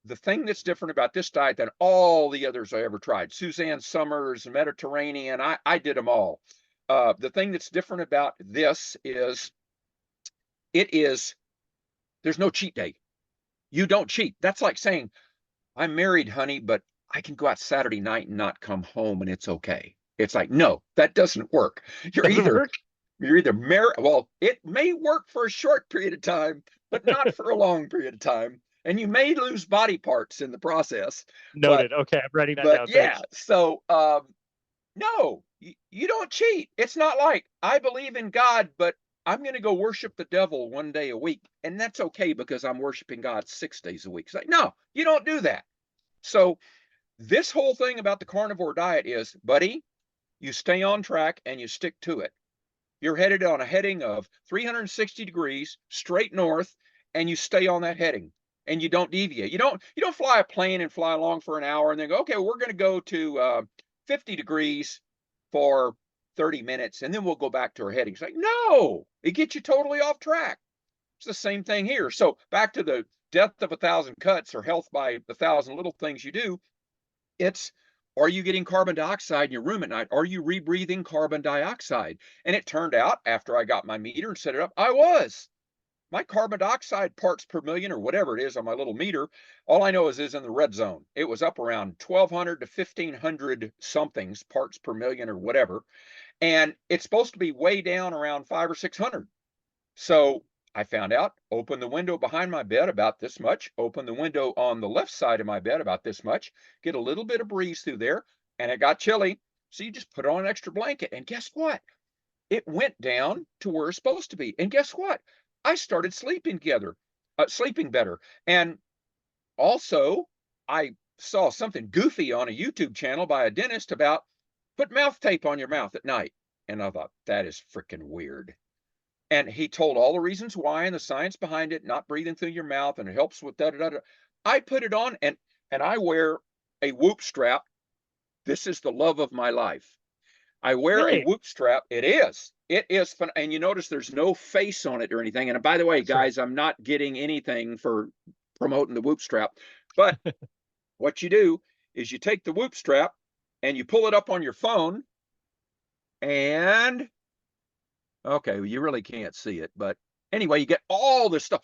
the thing that's different about this diet than all the others I ever tried, Suzanne Summers, Mediterranean, I did them all. The thing that's different about this is there's no cheat day. You don't cheat. That's like saying, I'm married, honey, but I can go out Saturday night and not come home and it's okay. It's like, no, that doesn't work. You're Doesn't either work. you're either married. Well, it may work for a short period of time, but not for a long period of time. And you may lose body parts in the process. But Noted. Okay, I'm writing that but down. yeah, Thanks. so no, you don't cheat. It's not like I believe in God, but I'm going to go worship the devil one day a week. And that's okay because I'm worshiping God 6 days a week. It's like, no, you don't do that. So this whole thing about the carnivore diet is, buddy, you stay on track and you stick to it. You're headed on a heading of 360 degrees straight north, and you stay on that heading and you don't deviate. You don't fly a plane and fly along for an hour and then go, okay, we're going to go to 50 degrees for 30 minutes and then we'll go back to our heading. It's like, no, it gets you totally off track. It's the same thing here. So back to the death of 1,000 cuts or health by 1,000 little things you do. It's, are you getting carbon dioxide in your room at night? Are you rebreathing carbon dioxide? And it turned out after I got my meter and set it up, I was. My carbon dioxide parts per million or whatever it is on my little meter, all I know is in the red zone. It was up around 1,200 to 1,500 somethings parts per million or whatever. And it's supposed to be way down around 500 or 600. So I found out, open the window behind my bed about this much, open the window on the left side of my bed about this much, get a little bit of breeze through there, and it got chilly. So you just put on an extra blanket. And guess what? it went down to where it's supposed to be. And guess what? I started sleeping better. And also, I saw something goofy on a YouTube channel by a dentist about put mouth tape on your mouth at night. And I thought, that is freaking weird. And he told all the reasons why and the science behind it, not breathing through your mouth, and it helps with da da da. Da. I put it on, and I wear a whoop strap. This is the love of my life. I wear a Really? whoop strap. It is fun. And you notice there's no face on it or anything. And by the way, That's right. guys, I'm not getting anything for promoting the whoop strap. But what you do is you take the whoop strap and you pull it up on your phone. And okay, well, you really can't see it. But anyway, you get all this stuff.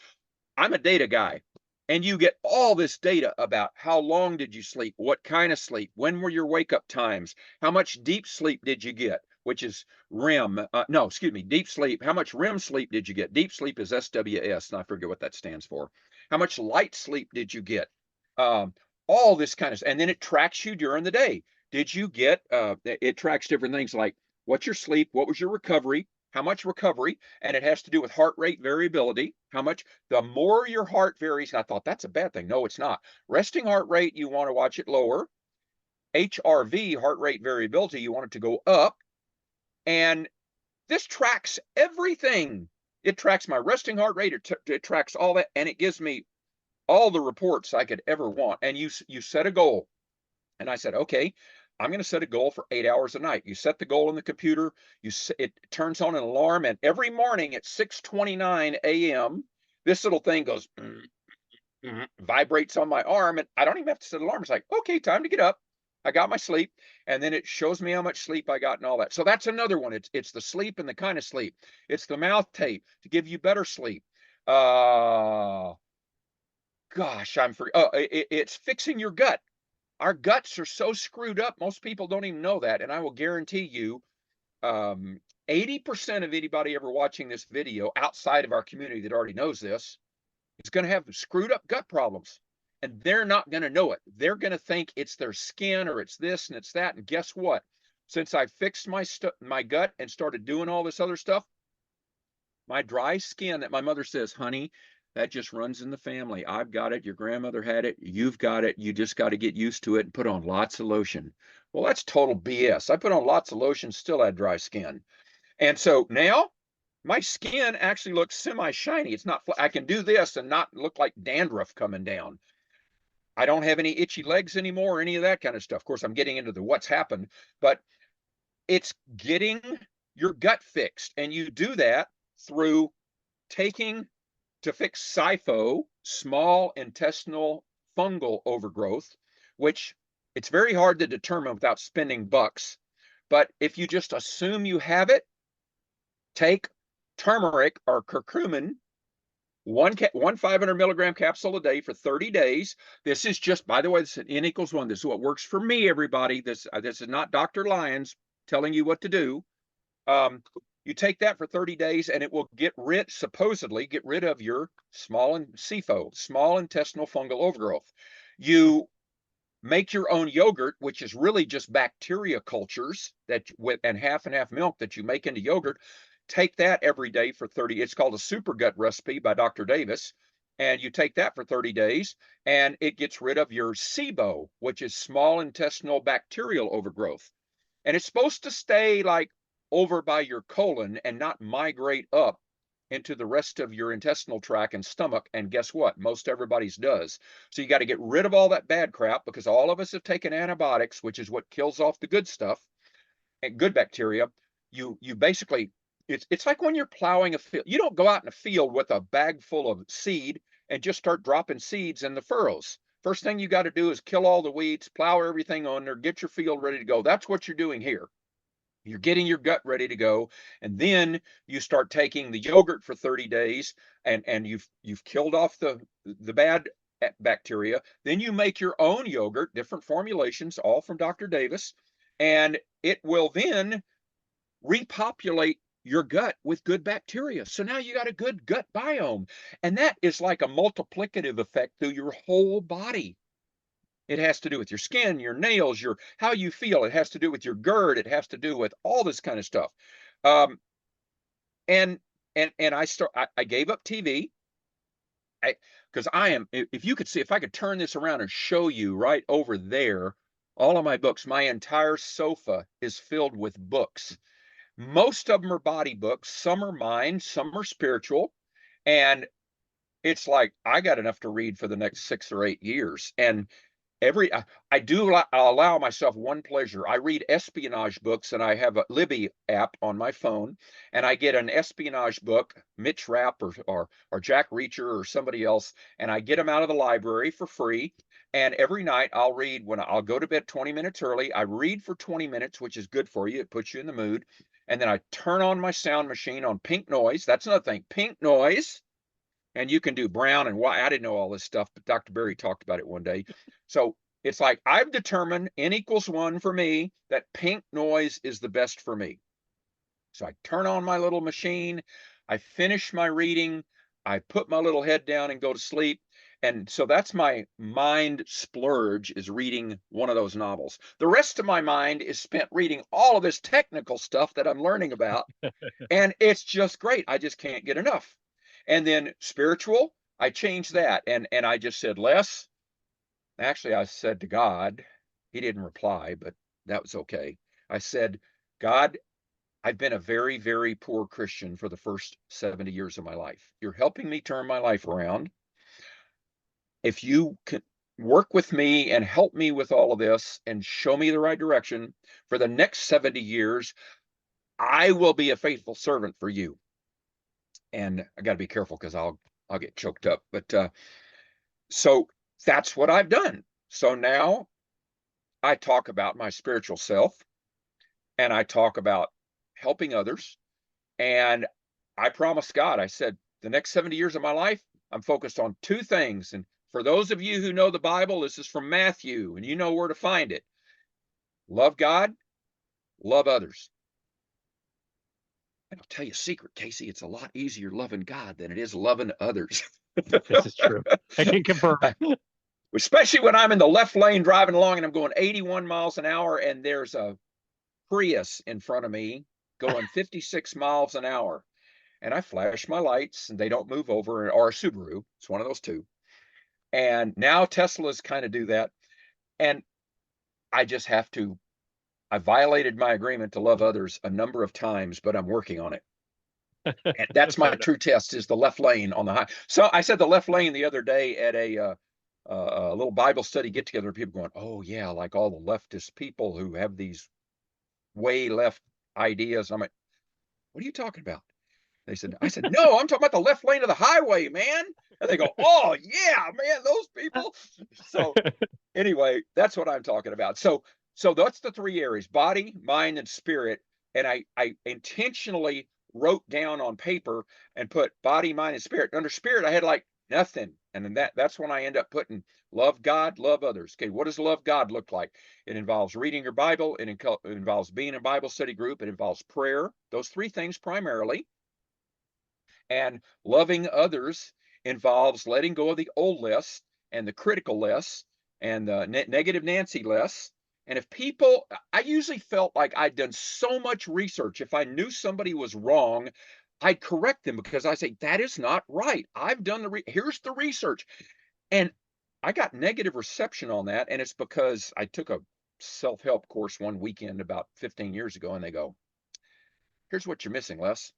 I'm a data guy. And you get all this data about how long did you sleep, what kind of sleep, when were your wake up times, how much deep sleep did you get, which is REM. No, excuse me, deep sleep. How much REM sleep did you get? Deep sleep is SWS, and I forget what that stands for. How much light sleep did you get? Um, all this kind of, and then it tracks you during the day. Did you get? It tracks different things like what's your sleep, what was your recovery, how much recovery, and it has to do with heart rate variability. How much, the more your heart varies, I thought that's a bad thing. No, it's not. Resting heart rate, you want to watch it lower. HRV, heart rate variability, you want it to go up. And this tracks everything. It tracks my resting heart rate, it tracks all that, and it gives me all the reports I could ever want. And you set a goal. And I said, okay, I'm going to set a goal for 8 hours a night. You set the goal in the computer. It turns on an alarm, and every morning at 6:29 a.m., this little thing goes, vibrates on my arm, and I don't even have to set an alarm. It's like, okay, time to get up. I got my sleep, and then it shows me how much sleep I got and all that. So that's another one. It's the sleep and the kind of sleep. It's the mouth tape to give you better sleep. Gosh, it's fixing your gut. Our guts are so screwed up, most people don't even know that. And I will guarantee you, 80% of anybody ever watching this video outside of our community that already knows this is going to have screwed up gut problems. And they're not going to know it. They're going to think it's their skin or it's this and it's that. And guess what? Since I fixed my gut and started doing all this other stuff, my dry skin that my mother says, honey, that just runs in the family. I've got it. Your grandmother had it. You've got it. You just got to get used to it and put on lots of lotion. Well, that's total BS. I put on lots of lotion, still had dry skin. And so now my skin actually looks semi-shiny. It's not, I can do this and not look like dandruff coming down. I don't have any itchy legs anymore, or any of that kind of stuff. Of course, I'm getting into the what's happened, but it's getting your gut fixed. And you do that through taking, to fix SIFO, small intestinal fungal overgrowth, which it's very hard to determine without spending bucks. But if you just assume you have it, take turmeric or curcumin, one 500 milligram capsule a day for 30 days. This is just, by the way, this is N equals 1. This is what works for me, everybody. This is not Dr. Lyons telling you what to do. You take that for 30 days and it will supposedly get rid of your small intestinal fungal overgrowth. You make your own yogurt, which is really just bacteria cultures and half milk that you make into yogurt. Take that every day for 30. It's called a super gut recipe by Dr. Davis. And you take that for 30 days and it gets rid of your SIBO, which is small intestinal bacterial overgrowth. And it's supposed to stay like over by your colon and not migrate up into the rest of your intestinal tract and stomach. And guess what? Most everybody's does. So you got to get rid of all that bad crap, because all of us have taken antibiotics, which is what kills off the good stuff and good bacteria. You basically, it's like when you're plowing a field. You don't go out in a field with a bag full of seed and just start dropping seeds in the furrows. First thing you got to do is kill all the weeds, plow everything on there, get your field ready to go. That's what you're doing here. You're getting your gut ready to go, and then you start taking the yogurt for 30 days, and you've killed off the bad bacteria. Then you make your own yogurt, different formulations, all from Dr. Davis, and it will then repopulate your gut with good bacteria. So now you got a good gut biome, and that is like a multiplicative effect through your whole body. It has to do with your skin, your nails, how you feel. It has to do with your GERD. It has to do with all this kind of stuff. and I gave up TV. Because I am, if you could see, if I could turn this around and show you right over there, all of my books, my entire sofa is filled with books. Most of them are body books, some are mine, some are spiritual. And it's like I got enough to read for the next 6 or 8 years. And I do allow myself one pleasure. I read espionage books, and I have a Libby app on my phone, and I get an espionage book, Mitch Rapp or Jack Reacher or somebody else, and I get them out of the library for free. And every night I'll read. When I'll go to bed 20 minutes early, I read for 20 minutes, which is good for you. It puts you in the mood. And then I turn on my sound machine on pink noise. That's another thing, pink noise. And you can do brown and white. I didn't know all this stuff, but Dr. Berry talked about it one day. So it's like I've determined N=1 for me, that pink noise is the best for me. So I turn on my little machine, I finish my reading, I put my little head down and go to sleep. And so that's my mind splurge, is reading one of those novels. The rest of my mind is spent reading all of this technical stuff that I'm learning about. And it's just great. I just can't get enough. And then spiritual, I changed that. And I just said, Les, actually, I said to God, he didn't reply, but that was okay. I said, God, I've been a very, very poor Christian for the first 70 years of my life. You're helping me turn my life around. If you can work with me and help me with all of this and show me the right direction for the next 70 years, I will be a faithful servant for you. And I got to be careful because I'll get choked up. But so that's what I've done. So now I talk about my spiritual self, and I talk about helping others. And I promised God, I said, the next 70 years of my life, I'm focused on two things. And for those of you who know the Bible, this is from Matthew, and you know where to find it. Love God, love others. And I'll tell you a secret, Casey, it's a lot easier loving God than it is loving others. This is true. I can confirm. Especially when I'm in the left lane driving along and I'm going 81 miles an hour and there's a Prius in front of me going 56 miles an hour. And I flash my lights and they don't move over, or a Subaru. It's one of those two. And now Teslas kind of do that. And I just have to, I violated my agreement to love others a number of times, but I'm working on it. And that's my true test, is the left lane on the high. So I said the left lane the other day at a little Bible study get together. People going, oh yeah, like all the leftist people who have these way left ideas. I'm like, what are you talking about? I said, no, I'm talking about the left lane of the highway, man. And they go, oh yeah, man, those people. So anyway, that's what I'm talking about. So that's the three areas: body, mind, and spirit. And I intentionally wrote down on paper and put body, mind, and spirit. Under spirit, I had like nothing. And then that's when I end up putting love God, love others. Okay, what does love God look like? It involves reading your Bible. It involves being in a Bible study group. It involves prayer. Those three things primarily. And loving others involves letting go of the old list and the critical list and the negative Nancy list. And if people, I usually felt like I'd done so much research. If I knew somebody was wrong, I'd correct them, because I say, that is not right. I've done here's the research. And I got negative reception on that. And it's because I took a self-help course one weekend about 15 years ago, and they go, here's what you're missing, Les.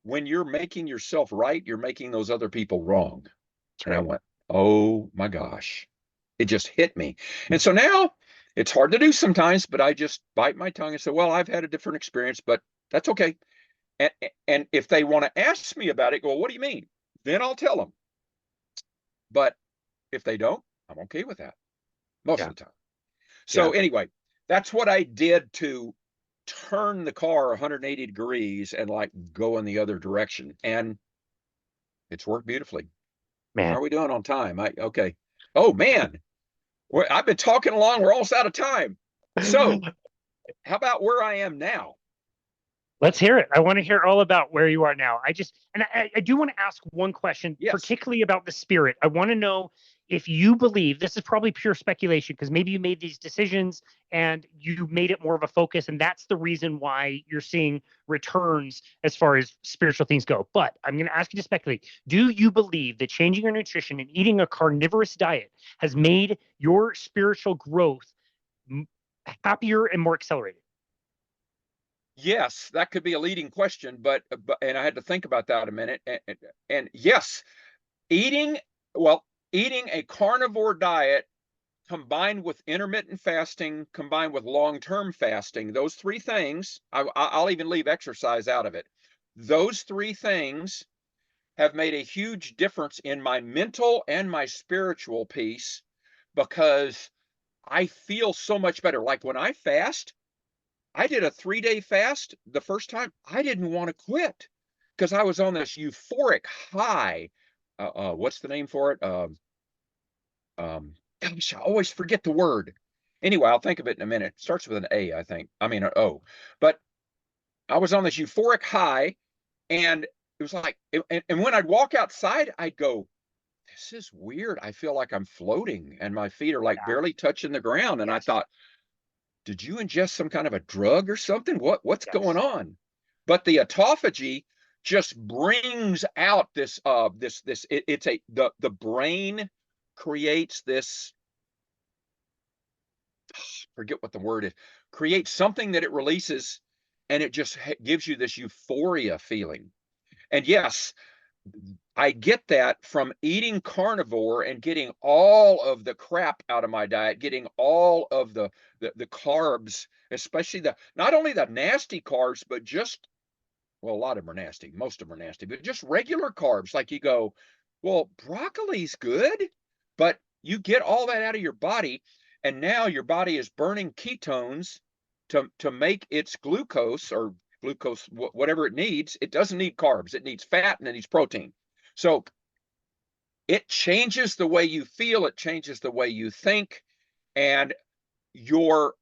When you're making yourself right, you're making those other people wrong. And I went, oh my gosh, it just hit me. And so now it's hard to do sometimes, but I just bite my tongue and say, well, I've had a different experience, but that's okay. And if they want to ask me about it, go, what do you mean? Then I'll tell them. But if they don't, I'm okay with that most of the time. So anyway, that's what I did to turn the car 180 degrees and like go in the other direction. And it's worked beautifully. Man, how are we doing on time? Okay. Oh man, I've been talking along. We're almost out of time. So how about where I am now? Let's hear it. I want to hear all about where you are now. I do want to ask one question, particularly about the spirit. I want to know if you believe, this is probably pure speculation because maybe you made these decisions and you made it more of a focus, and that's the reason why you're seeing returns as far as spiritual things go. But I'm going to ask you to speculate. Do you believe that changing your nutrition and eating a carnivorous diet has made your spiritual growth happier and more accelerated? Yes, that could be a leading question, but and I had to think about that a minute. And yes, eating well, eating a carnivore diet combined with intermittent fasting, combined with long-term fasting, those three things, I'll even leave exercise out of it. Those three things have made a huge difference in my mental and my spiritual peace because I feel so much better. Like when I fast, I did a 3-day fast the first time. I didn't want to quit because I was on this euphoric high. What's the name for it? Gosh, I always forget the word. Anyway, I'll think of it in a minute. It starts with an A, I think. I mean, an O. But I was on this euphoric high, and it was like, and when I'd walk outside, I'd go, this is weird. I feel like I'm floating, and my feet are like Yeah. barely touching the ground. And I Yes. thought, did you ingest some kind of a drug or something? What's going Yes. on? But the autophagy just brings out this it's a the brain creates this, forget what the word is, creates something that it releases, and it just gives you this euphoria feeling. And yes, I get that from eating carnivore and getting all of the crap out of my diet, getting all of the carbs, especially the not only the nasty carbs, but just, well, a lot of them are nasty, most of them are nasty, but just regular carbs. Like you go, well, broccoli's good, but you get all that out of your body, and now your body is burning ketones to make its glucose or glucose, whatever it needs. It doesn't need carbs, it needs fat and it needs protein. So it changes the way you feel, it changes the way you think, and your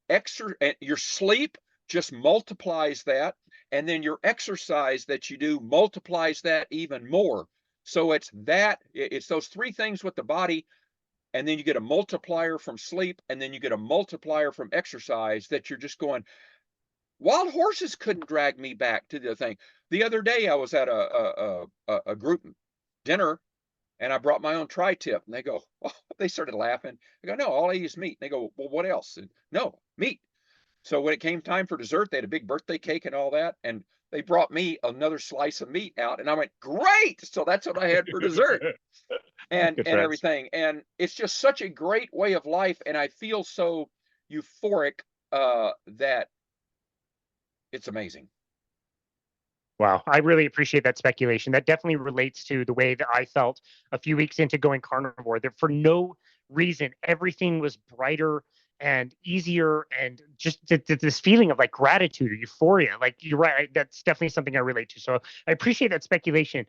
sleep just multiplies that, and then your exercise that you do multiplies that even more. So it's those three things with the body, and then you get a multiplier from sleep, and then you get a multiplier from exercise that you're just going, wild horses couldn't drag me back to the thing. The other day I was at a group dinner, and I brought my own tri-tip, and they go, oh, they started laughing. I go, no, all I eat is meat. And they go, well, what else? And, no, meat. So when it came time for dessert, they had a big birthday cake and all that, and they brought me another slice of meat out, and I went, great. So that's what I had for dessert, Good and friends. everything. And it's just such a great way of life, and I feel so euphoric that it's amazing. Wow, I really appreciate that speculation. That definitely relates to the way that I felt a few weeks into going carnivore. That for no reason, everything was brighter and easier, and just this feeling of like gratitude or euphoria. Like you're right, that's definitely something I relate to. So I appreciate that speculation.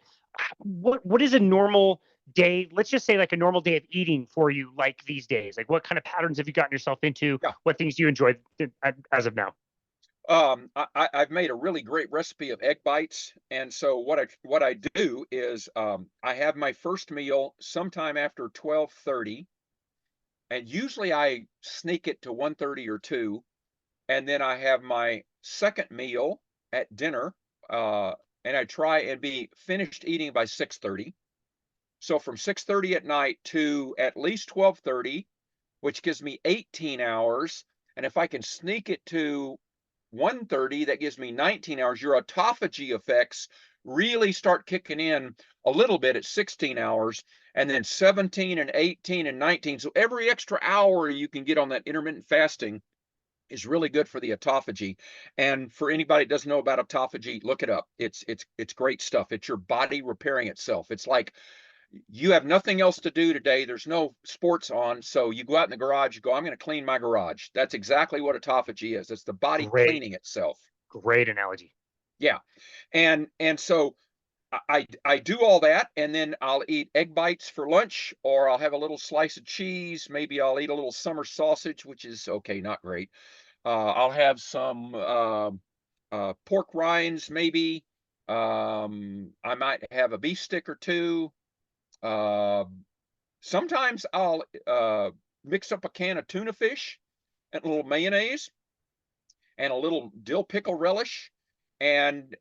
What is a normal day? Let's just say like a normal day of eating for you, like these days. Like what kind of patterns have you gotten yourself into? Yeah. What things do you enjoy as of now? I've made a really great recipe of egg bites, and so what I do is I have my first meal sometime after 12:30, and usually I sneak it to 1:30 or 2, and then I have my second meal at dinner, and I try and be finished eating by 6:30. So from 6:30 at night to at least 12:30, which gives me 18 hours, and if I can sneak it to 1:30, that gives me 19 hours. Your autophagy effects really start kicking in a little bit at 16 hours, and then 17 and 18 and 19. So every extra hour you can get on that intermittent fasting is really good for the autophagy. And for anybody that doesn't know about autophagy, look it up. It's great stuff. It's your body repairing itself. It's like you have nothing else to do today. There's no sports on. So you go out in the garage, you go, I'm going to clean my garage. That's exactly what autophagy is. It's the body Great, cleaning itself. great analogy. Yeah. And so I do all that, and then I'll eat egg bites for lunch, or I'll have a little slice of cheese. Maybe I'll eat a little summer sausage, which is okay, not great. I'll have some pork rinds, maybe. I might have a beef stick or two. Uh, Sometimes I'll mix up a can of tuna fish and a little mayonnaise and a little dill pickle relish, and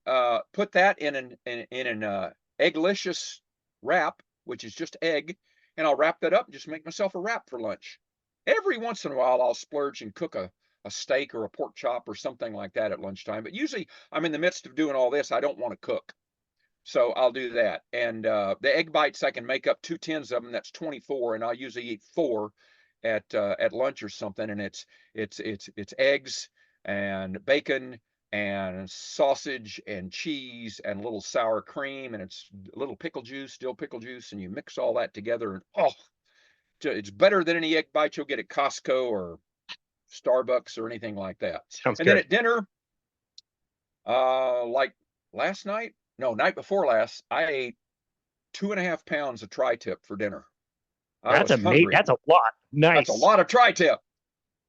put that in an egglicious wrap, which is just egg, and I'll wrap that up and just make myself a wrap for lunch. Every once in a while, I'll splurge and cook a steak or a pork chop or something like that at lunchtime. But usually, I'm in the midst of doing all this. I don't want to cook, so I'll do that. And the egg bites, I can make up 2 tins of them. That's 24, and I'll usually eat 4 at lunch or something. And it's eggs and bacon and sausage and cheese and a little sour cream, and it's a little pickle juice, dill pickle juice, and you mix all that together, and it's better than any egg bite you'll get at Costco or Starbucks or anything like that. Sounds And then good. at dinner, like last night, no, night before last, I ate 2.5 pounds of tri-tip for dinner. I That's was amazing. hungry. That's a lot. That's a Nice. lot of tri-tip.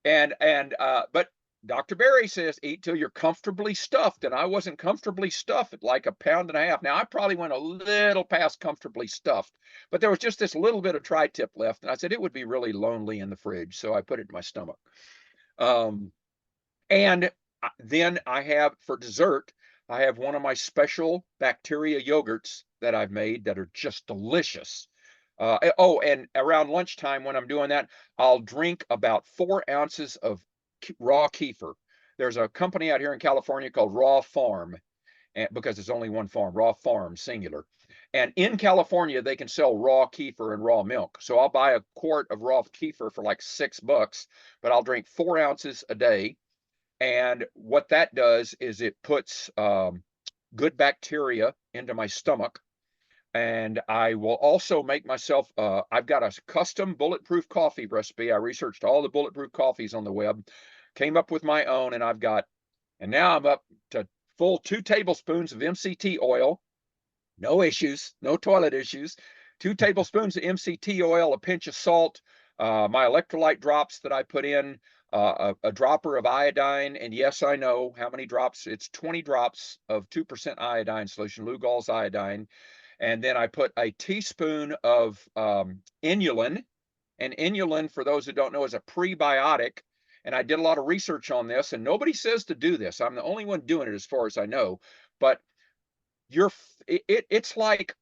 But Dr. Berry says eat till you're comfortably stuffed, and I wasn't comfortably stuffed at like 1.5 pounds. Now I probably went a little past comfortably stuffed, but there was just this little bit of tri-tip left, and I said it would be really lonely in the fridge, so I put it in my stomach. And then I have for dessert, I have one of my special bacteria yogurts that I've made that are just delicious. And around lunchtime when I'm doing that, I'll drink about 4 ounces of raw kefir. There's a company out here in California called Raw Farm, because it's only one farm, Raw Farm, singular. And in California, they can sell raw kefir and raw milk. So I'll buy a quart of raw kefir for like $6, but I'll drink 4 ounces a day. And what that does is it puts good bacteria into my stomach. And I will also make myself, I've got a custom bulletproof coffee recipe. I researched all the bulletproof coffees on the web, came up with my own, and now I'm up to full 2 tablespoons of MCT oil. No issues, no toilet issues. 2 tablespoons of MCT oil, a pinch of salt, my electrolyte drops that I put in, a dropper of iodine. And yes, I know how many drops. It's 20 drops of 2% iodine solution, Lugol's iodine. And then I put a teaspoon of inulin. And inulin, for those who don't know, is a prebiotic. And I did a lot of research on this, and nobody says to do this. I'm the only one doing it as far as I know. But it's like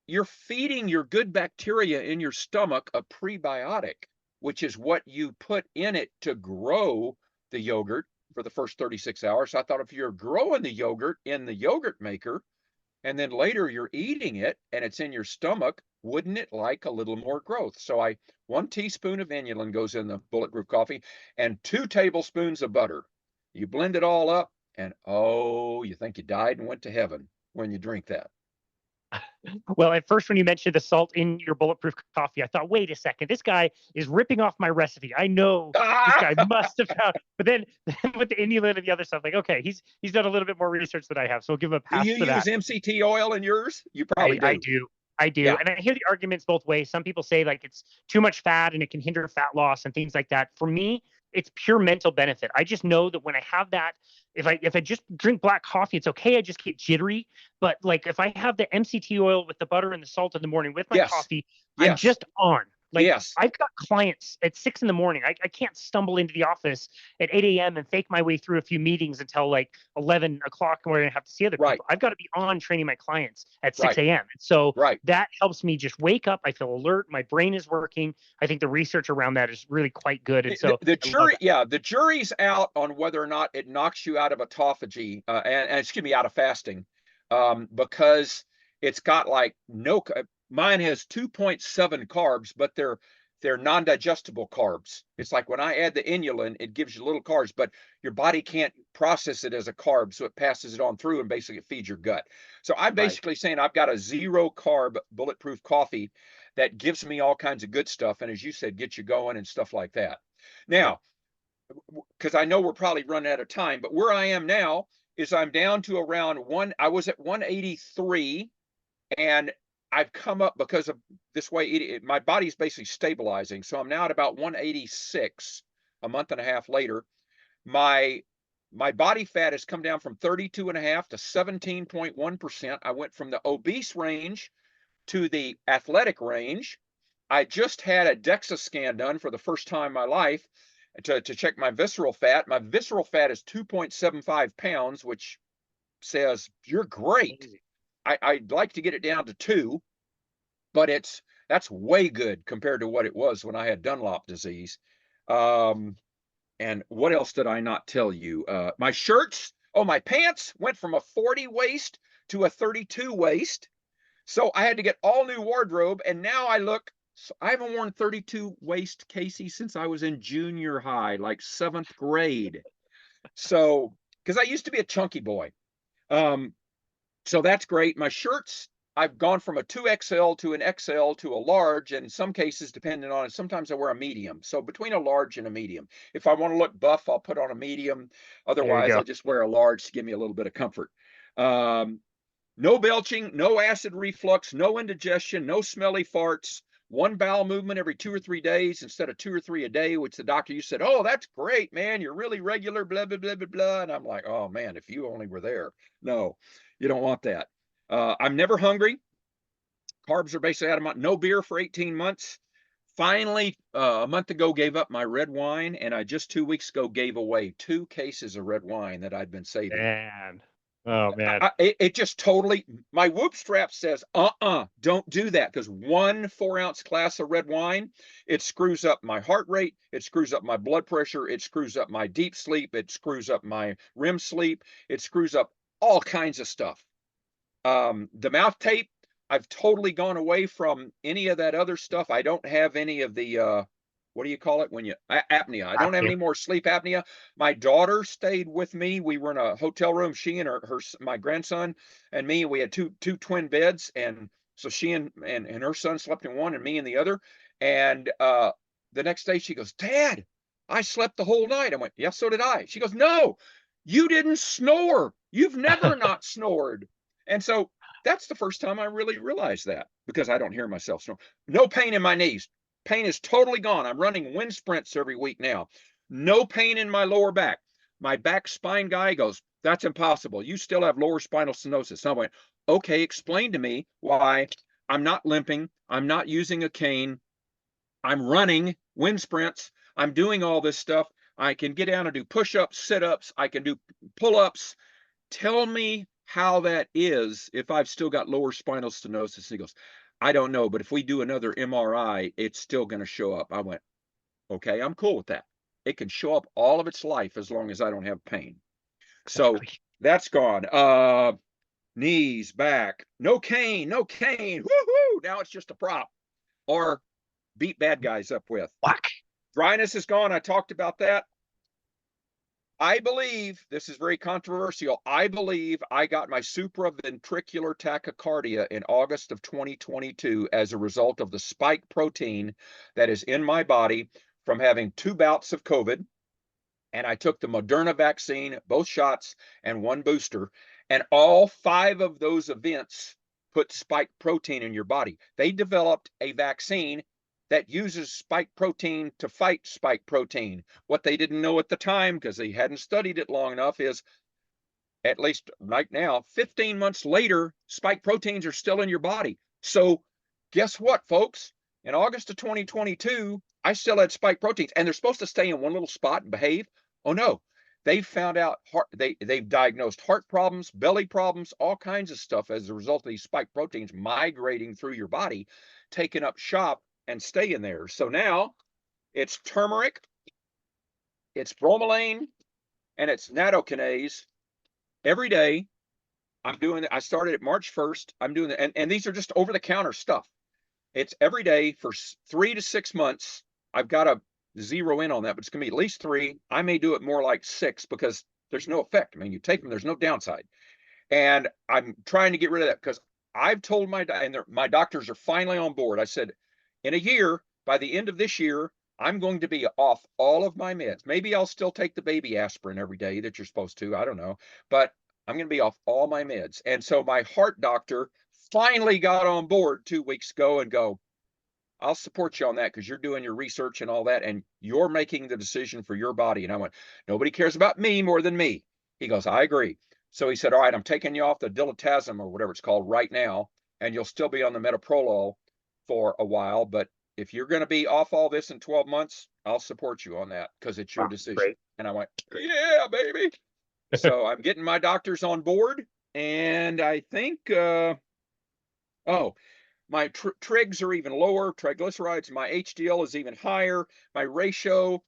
you're feeding your good bacteria in your stomach a prebiotic, which is what you put in it to grow the yogurt for the first 36 hours. So I thought if you're growing the yogurt in the yogurt maker, and then later you're eating it and it's in your stomach, wouldn't it like a little more growth? So 1 teaspoon of inulin goes in the bulletproof coffee, and 2 tablespoons of butter. You blend it all up, and you think you died and went to heaven when you drink that. Well, at first, when you mentioned the salt in your bulletproof coffee, I thought, wait a second, this guy is ripping off my recipe. I know this guy must have found. But then with the inulin and the other stuff, like, okay, he's done a little bit more research than I have, so we'll give him a Do pass you for use that. MCT oil in yours? You probably I do. do. I do. Yeah. And I hear the arguments both ways. Some people say like it's too much fat and it can hinder fat loss and things like that. For me, it's pure mental benefit. I just know that when I have that, if I just drink black coffee, it's okay. I just get jittery. But like if I have the MCT oil with the butter and the salt in the morning with my Yes. coffee, I'm just on. Like Yes. I've got clients at 6 a.m. I can't stumble into the office at 8 a.m. and fake my way through a few meetings until like 11 o'clock where I have to see other Right. people. I've got to be on training my clients at 6 Right. a.m. So Right. that helps me just wake up. I feel alert. My brain is working. I think the research around that is really quite good. And so the jury's out on whether or not it knocks you out of autophagy, and excuse me, out of fasting, because it's got like mine has 2.7 carbs, but they're non-digestible carbs. It's like when I add the inulin, it gives you little carbs, but your body can't process it as a carb, so it passes it on through and basically it feeds your gut. So I'm basically saying I've got a 0 carb bulletproof coffee that gives me all kinds of good stuff, and as you said, get you going and stuff like that. Now, because I know we're probably running out of time, but where I am now is I'm down to around I was at 183, and I've come up because of this way. My body's basically stabilizing. So I'm now at about 186 a month and a half later. My body fat has come down from 32.5 to 17.1%. I went from the obese range to the athletic range. I just had a DEXA scan done for the first time in my life to check my visceral fat. My visceral fat is 2.75 pounds, which says you're great. I'd like to get it down to 2, but that's way good compared to what it was when I had Dunlop disease. And what else did I not tell you? My shirts, my pants went from a 40 waist to a 32 waist. So I had to get all new wardrobe, and now I haven't worn 32 waist, Casey, since I was in junior high, like 7th grade. So, because I used to be a chunky boy. So that's great. My shirts, I've gone from a 2XL to an XL to a large, and in some cases, depending on it, sometimes I wear a medium. So between a large and a medium. If I want to look buff, I'll put on a medium. There you Otherwise, go. I'll just wear a large to give me a little bit of comfort. No belching, no acid reflux, no indigestion, no smelly farts, one bowel movement every 2 or 3 days instead of 2 or 3 a day, which the doctor, you said, oh, that's great, man. You're really regular, blah, blah, blah, blah, blah. And I'm like, oh, man, if you only were there. No, you don't want that. I'm never hungry. Carbs are basically out of my, no beer for 18 months. Finally, a month ago, gave up my red wine, and I just 2 weeks ago gave away 2 cases of red wine that I'd been saving. Man. Oh, man. It just totally, my whoop strap says, don't do that, because 1 4-ounce glass of red wine, it screws up my heart rate, it screws up my blood pressure, it screws up my deep sleep, it screws up my REM sleep, it screws up all kinds of stuff. The mouth tape, I've totally gone away from any of that other stuff. I don't have any of the, what do you call it when you, apnea. I don't have any more sleep apnea. My daughter stayed with me. We were in a hotel room. She and my grandson and me, we had two twin beds. And so she and her son slept in one and me in the other. And the next day she goes, Dad, I slept the whole night. I went, yeah, so did I. She goes, no, you didn't snore. You've never not snored. And so that's the first time I really realized that, because I don't hear myself snore. No pain in my knees. Pain is totally gone. I'm running wind sprints every week now. No pain in my lower back. My back spine guy goes, that's impossible. You still have lower spinal stenosis. So I went, okay, explain to me why I'm not limping. I'm not using a cane. I'm running wind sprints. I'm doing all this stuff. I can get down and do push-ups, sit-ups. I can do pull-ups. Tell me how that is if I've still got lower spinal stenosis. He goes, I don't know, but if we do another MRI, it's still going to show up. I went, okay, I'm cool with that. It can show up all of its life as long as I don't have pain. So that's gone. Knees, back, no cane, no cane. Woohoo! Now it's just a prop or beat bad guys up with. Whack. Dryness is gone. I talked about that. I believe, this is very controversial, I believe I got my supraventricular tachycardia in August of 2022 as a result of the spike protein that is in my body from having 2 bouts of COVID. And I took the Moderna vaccine, both shots, and 1 booster. And all 5 of those events put spike protein in your body. They developed a vaccine that uses spike protein to fight spike protein. What they didn't know at the time, because they hadn't studied it long enough, is at least right now, 15 months later, spike proteins are still in your body. So guess what, folks? In August of 2022, I still had spike proteins, and they're supposed to stay in one little spot and behave. Oh no, they've found out, they've diagnosed heart problems, belly problems, all kinds of stuff as a result of these spike proteins migrating through your body, taking up shop and stay in there. So now it's turmeric, it's bromelain, and it's nattokinase every day. I'm doing it. I started it March 1st. I'm doing it. And these are just over the counter stuff. It's every day for 3 to 6 months. I've got to zero in on that, but it's going to be at least 3. I may do it more like 6 because there's no effect. I mean, you take them, there's no downside. And I'm trying to get rid of that because I've told my doctors are finally on board. I said, in a year, by the end of this year, I'm going to be off all of my meds. Maybe I'll still take the baby aspirin every day that you're supposed to. I don't know. But I'm going to be off all my meds. And so my heart doctor finally got on board 2 weeks ago and go, I'll support you on that because you're doing your research and all that, and you're making the decision for your body. And I went, nobody cares about me more than me. He goes, I agree. So he said, all right, I'm taking you off the dilitazem or whatever it's called right now, and you'll still be on the metoprolol for a while, but if you're going to be off all this in 12 months, I'll support you on that because it's your Wow, decision. great. And I went, Great. yeah, baby. So I'm getting my doctors on board. And I think, oh, my trigs are even lower, triglycerides. My HDL is even higher. My ratio,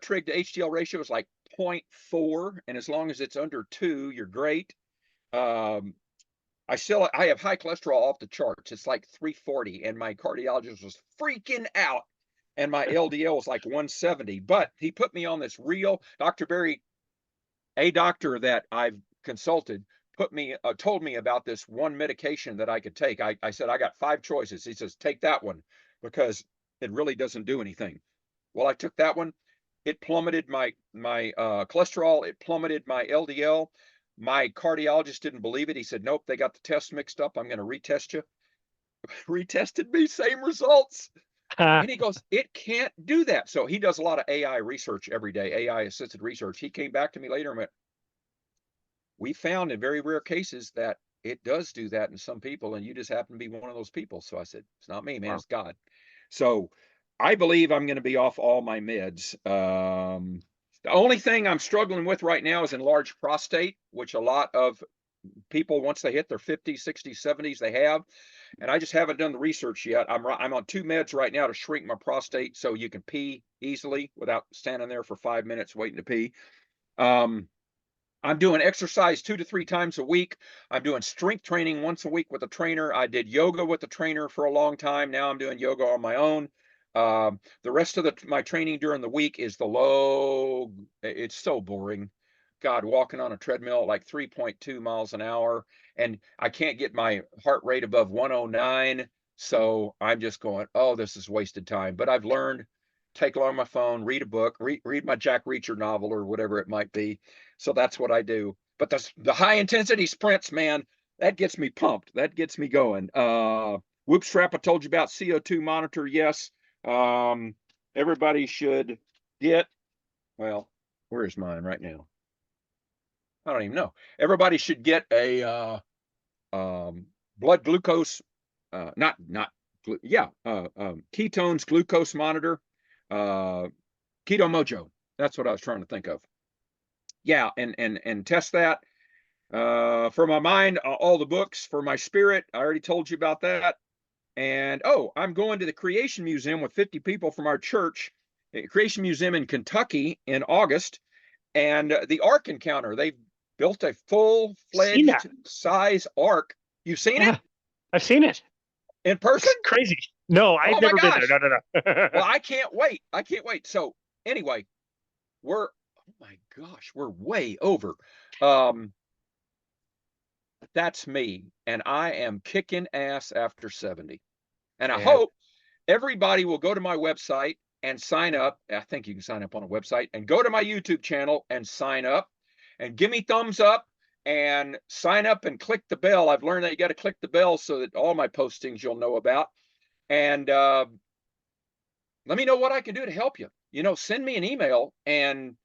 trig to HDL ratio is like 0.4. And as long as it's under 2, you're great. Um, I have high cholesterol off the charts. It's like 340, and my cardiologist was freaking out. And my LDL was like 170. But he put me on this real Dr. Barry, a doctor that I've consulted, told me about this one medication that I could take. I said, I got 5 choices. He says, take that one because it really doesn't do anything. Well, I took that one. It plummeted my cholesterol. It plummeted my LDL. My cardiologist didn't believe it. He said, nope, they got the test mixed up. I'm going to retest you. Retested me, same results. And he goes, it can't do that. So he does a lot of AI research every day, AI assisted research. He came back to me later and went, we found in very rare cases that it does do that in some people, and you just happen to be one of those people. So I said, it's not me, man, Wow. it's God. So I believe I'm going to be off all my meds. The only thing I'm struggling with right now is enlarged prostate, which a lot of people, once they hit their 50s, 60s, 70s, they have. And I just haven't done the research yet. I'm on 2 meds right now to shrink my prostate so you can pee easily without standing there for 5 minutes waiting to pee. I'm doing exercise 2 to 3 times a week. I'm doing strength training once a week with a trainer. I did yoga with a trainer for a long time. Now I'm doing yoga on my own. The rest of my training during the week is it's so boring. God, walking on a treadmill at like 3.2 miles an hour, and I can't get my heart rate above 109. So I'm just going, oh, this is wasted time. But I've learned, take along my phone, read a book, read my Jack Reacher novel or whatever it might be. So that's what I do. But the high intensity sprints, man, that gets me pumped. That gets me going. Whoop strap, I told you about. CO2 monitor, yes. Everybody should get, well, where's mine right now? I don't even know. Everybody should get a blood glucose, ketones glucose monitor, Keto Mojo. That's what I was trying to think of. Yeah, and test that. For my mind, all the books. For my spirit, I already told you about that. And I'm going to the Creation Museum with 50 people from our church, Creation Museum in Kentucky in August. And the Ark Encounter, they've built a full-fledged size Ark. You've seen it? I've seen it In person? It's crazy. No, I've never been there. No. Well, I can't wait. So anyway, oh my gosh, we're way over. That's me, and I am kicking ass after 70. And I hope everybody will go to my website and sign up. I think you can sign up on a website and go to my YouTube channel and sign up and give me thumbs up and sign up and click the bell. I've learned that you got to click the bell so that all my postings you'll know about. And let me know what I can do to help you. Send me an email, and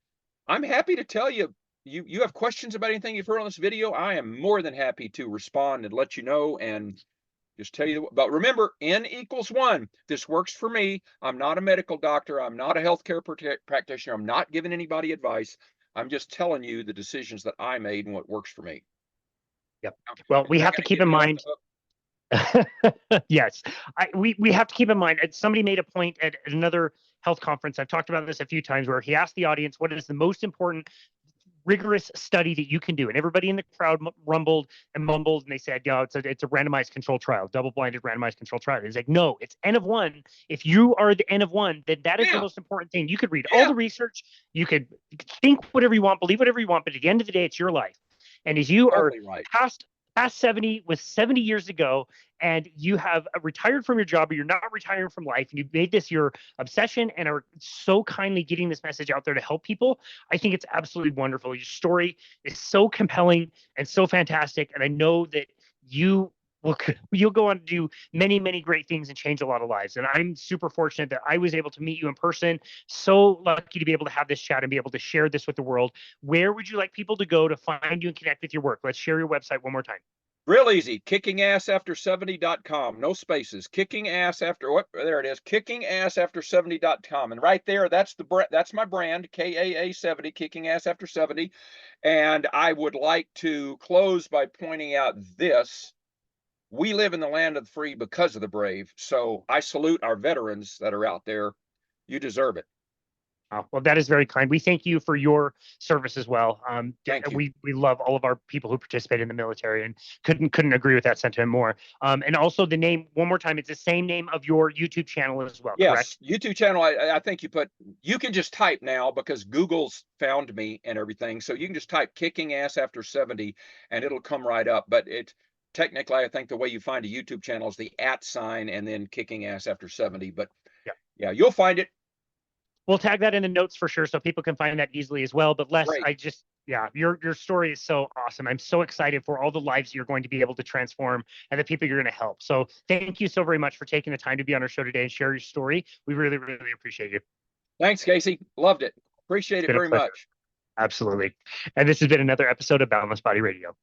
I'm happy to tell you. You have questions about anything you've heard on this video, I am more than happy to respond and let you know and just tell you. But remember, N equals 1. This works for me. I'm not a medical doctor. I'm not a healthcare practitioner. I'm not giving anybody advice. I'm just telling you the decisions that I made and what works for me. Yep. Well, we have to keep in mind. Yes, we have to keep in mind. Somebody made a point at another health conference. I've talked about this a few times, where he asked the audience, what is the most important rigorous study that you can do? And everybody in the crowd rumbled and mumbled, and they said, it's a randomized control trial, double-blinded randomized control trial. He's like, no, it's N of 1. If you are the N of 1, then that is the most important thing. You could read all the research, you could think whatever you want, believe whatever you want, but at the end of the day, it's your life. And as you are past 70, with 70 years ago, and you have retired from your job, or you're not retiring from life, and you've made this your obsession and are so kindly getting this message out there to help people, I think it's absolutely wonderful. Your story is so compelling and so fantastic, and I know that you'll go on to do many, many great things and change a lot of lives. And I'm super fortunate that I was able to meet you in person. So lucky to be able to have this chat and be able to share this with the world. Where would you like people to go to find you and connect with your work? Let's share your website one more time. Real easy. Kickingassafter70.com. No spaces. Kicking ass after what? There it is. Kickingassafter70.com. And right there, that's my brand, KAA70, Kicking Ass After 70. And I would like to close by pointing out this. We live in the land of the free because of the brave. So I salute our veterans that are out there. You deserve it. Well, that is very kind. We thank you for your service as well. Thank you. We love all of our people who participate in the military, and couldn't agree with that sentiment more. And also the name, one more time, it's the same name of your YouTube channel as well, Yes, correct? YouTube channel. I think you can just type now because Google's found me and everything. So you can just type Kicking Ass After 70 and it'll come right up. But it technically, I think the way you find a YouTube channel is the @ sign and then Kicking Ass After 70. But Yeah. yeah, you'll find it. We'll tag that in the notes for sure so people can find that easily as well. But Les, Great. yeah, your story is so awesome. I'm so excited for all the lives you're going to be able to transform and the people you're going to help. So thank you so very much for taking the time to be on our show today and share your story. We really, really appreciate you. Thanks, Casey. Loved it. Appreciate It's it been a very pleasure. much. Absolutely. And this has been another episode of Boundless Body Radio.